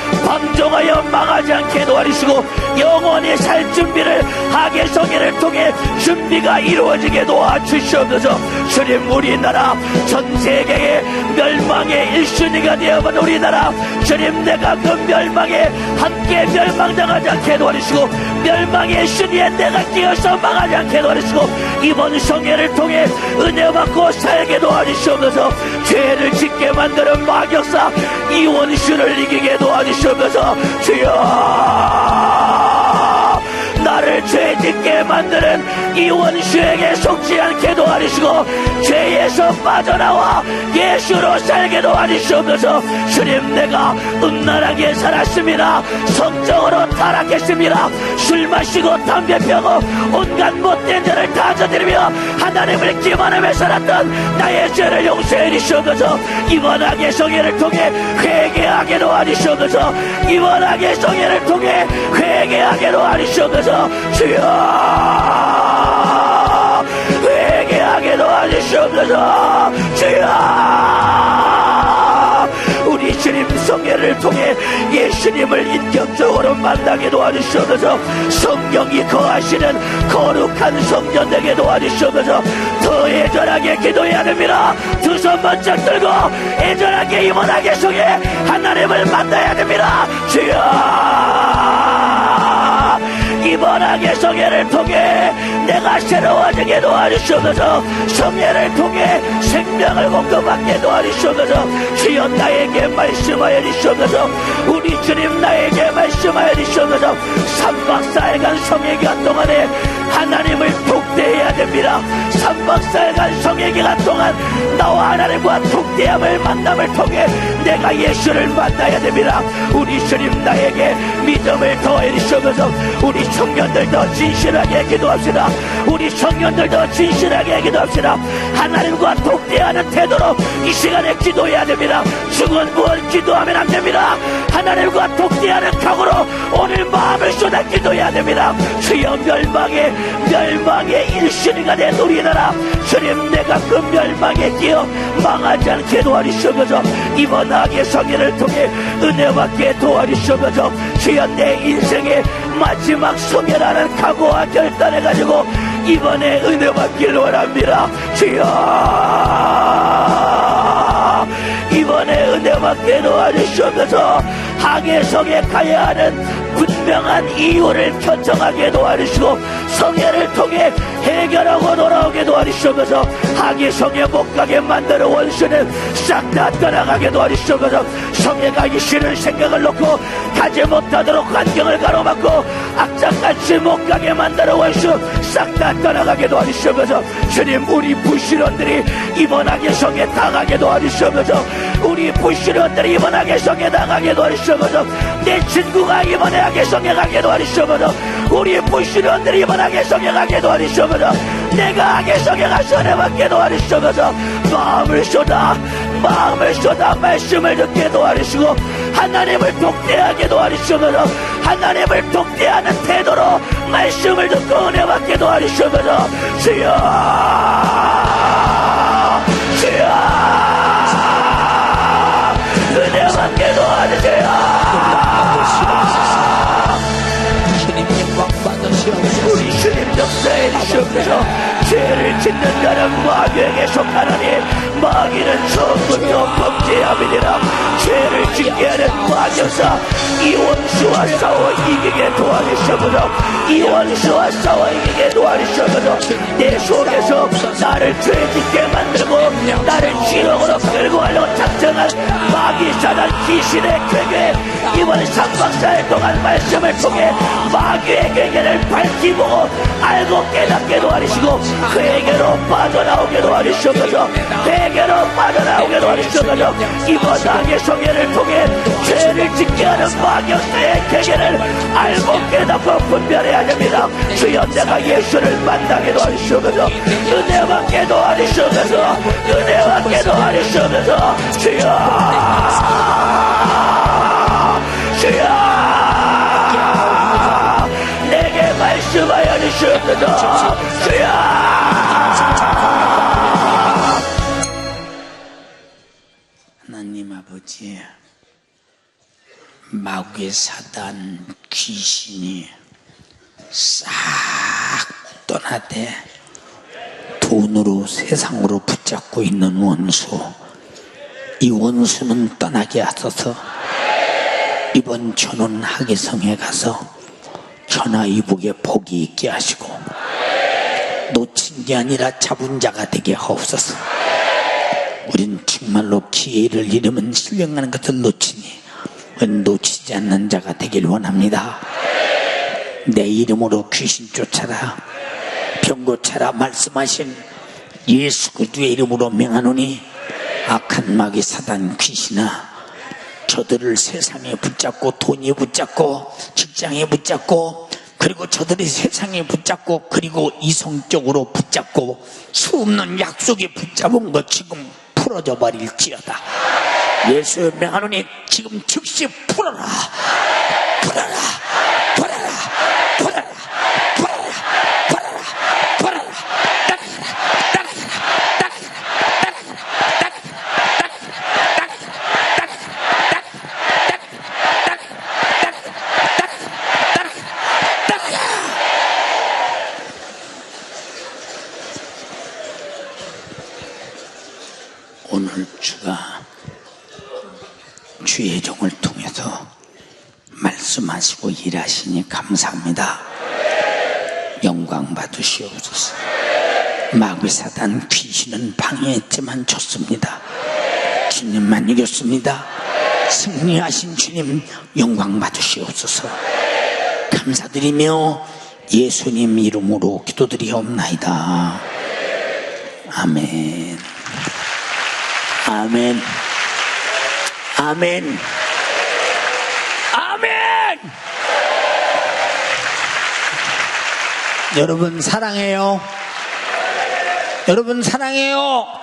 순종하여 망하지 않게 도와주시고 영원히 살 준비를 하게 성회를 통해 준비가 이루어지게 도와주시옵소서. 주님, 우리나라 전 세계의 멸망의 1순위가 되어본 우리나라, 주님, 내가 그 멸망에 함께 멸망당하지 않게 도와주시고 멸망의 순위에 내가 끼어서 망하지 않게 도와주시고 이번 성회를 통해 은혜 받고 살게 도와주시옵소서. 죄를 짓게 만드는 마격사 이원수를 이기게 도와주시옵소서. 주여, 나를 죄짓게 만드는 이 원수에게 속지 않게 도와주시고 죄에서 빠져나와 예수로 살게 도와주시옵소서. 주님, 내가 음란하게 살았습니다. 성적으로 타락했습니다. 술 마시고 담배 피우고 온갖 못된 죄를 다 저지르며 하나님을 기만하며 살았던 나의 죄를 용서해 주시옵소서. 이번 악의 성회를 통해 회개하게 도와주시옵소서. 이번 악의 성회를 통해 회개하게 도와주시옵소서. 주여, 회개하게 도와주시옵소서. 주여, 우리 주님 성회를 통해 예수님을 인격적으로 만나게 도와주시옵소서. 성령이 거하시는 거룩한 성전 되게 도와주시옵소서. 더 애절하게 기도해야 됩니다. 두 손 번쩍 들고 애절하게 이번 악의 성회 하나님을 만나야 됩니다. 주여, 이번 악의 성회를 통해 내가 새로워지게 도와주시옵소서. 성회를 통해 생명을 공급받게 도와주시옵소서. 주여, 나에게 말씀하여 주시옵소서. 우리 주님, 나에게 말씀하여 주시옵소서. 3박 4일간 성회 기간 동안에 하나님을 독대해야 됩니다. 3박 4일간 성회 기간 동안 나와 하나님과 독대함을 만남을 통해 내가 예수를 만나야 됩니다. 우리 주님, 나에게 믿음을 더해 주시옵소서. 우리 청년들도 진실하게 기도합시다. 우리 청년들도 진실하게 기도합시다. 하나님과 독대하는 태도로 이 시간에 기도해야 됩니다. 죽은 무엇 기도하면 안 됩니다. 하나님과 독대하는 각오로 오늘 마음을 쏟아 기도해야 됩니다. 주여, 멸망의 1순위가 된 우리나라, 주님, 내가 그 멸망에 끼어 망하지 않게 도와주시옵소서. 이번 악의 성회를 통해 은혜 받게 도와주시옵소서. 주여, 내 인생의 마지막 성회라는 각오와 결단해가지고 이번에 은혜 받기를 원합니다. 주여, 이번에 은혜 받게 도와주시옵소서. 악의 성에 가야 하는 분명한 이유를 결정하게 도와주시고 성회를 통해 해결하고 돌아오게 도와주시옵소서. 악의 성에 못 가게 만드는 원수는 싹 다 떠나가게 도와주시옵소서. 성에 가기 싫은 생각을 놓고 가지 못하도록 환경을 가로막고 악착같이 못 가게 만드는 원수 싹 다 떠나가게 도와주시옵소서. 주님, 우리 불신원들이 이번 악의 성에 당하게 도와주시옵소서. 우리 불신원들이 이번 악의 성에 당하게 도와주시옵소서. 내 친구가 이번에 악의 성에 가게 도와주시옵소서. 우리 불신원들이 이번 악의 성에 가게 도와주시옵소서. 내가 악의 성에 가서 은혜 받게 도와주시옵소서. 마음을 쏟아 말씀을 듣게 도와주시고 하나님을 독대하게 도와주시옵소서. 하나님을 독대하는 태도로 말씀을 듣고 은혜 받게 도와주시옵소서. 주여, 주여, 은혜 받게 도와주세요. 우리 주님 역사에 주시옵소서. 죄를 짓는 자는 마귀에게 속하나니 마귀는 처음부터 범죄함이니라. 죄를 짓게 하는 마귀사 이 원수와 싸워 이기게 도와주시옵소서. 이 원수와 싸워 이기게 도와주시옵소서. 내 속에서 나를 죄짓게 만들고 나를 지옥으로 끌고 가려고 작정한 마귀 사단 귀신의 괴계, 이번 3박 4일 동안 말씀을 통해 마귀의 괴계를 밝히고 알고 깨닫게 도와주시고 회개로 빠져나오게 도와주시옵소서. 회개로 빠져나오게 도와주시옵소서. 이번 악의 성회를 통해 죄를 짓게 하는 마귀의 괴계를 알고 깨닫고 분별해야 됩니다. 주여, 내가 예수를 만나게 도와주시옵소서. 은혜 받게 도와주시옵소서. 은혜 받게 도와주시옵소서. 주여, 주여, 내게 말씀하여 주시옵소서. 주여, 하나님 아버지, 마귀의 사단 귀신이 싹 떠나되 돈으로 세상으로 붙잡고 있는 원수, 이 원수는 떠나게 하소서. 이번 천원 하계성에 가서 천하이복에 복이 있게 하시고 놓친 게 아니라 잡은 자가 되게 하옵소서. 우린 정말로 기회를 잃으면 신령하는 것을 놓치니 놓치지 않는 자가 되길 원합니다. 내 이름으로 귀신 쫓아라, 병 고쳐라 말씀하신 예수 그리스도의 이름으로 명하노니 악한 마귀 사단 귀신아, 저들을 세상에 붙잡고 돈이 붙잡고 직장에 붙잡고 그리고 저들이 세상에 붙잡고 그리고 이성적으로 붙잡고 수없는 약속에 붙잡은 것 지금 풀어져 버릴지어다. 예수의 명하노니 지금 즉시 풀어라, 풀어라, 풀어라, 풀어라, 풀어라, 풀어라, 풀어라. 오늘 주가 주의 종을 통해서 말씀하시고 일하시니 감사합니다. 영광 받으시옵소서. 마귀 사단 귀신은 방해했지만 좋습니다. 주님만 이겼습니다. 승리하신 주님 영광 받으시옵소서. 감사드리며 예수님 이름으로 기도드리옵나이다. 아멘. 아멘. 아멘. 아멘. 여러분 사랑해요. 여러분 사랑해요.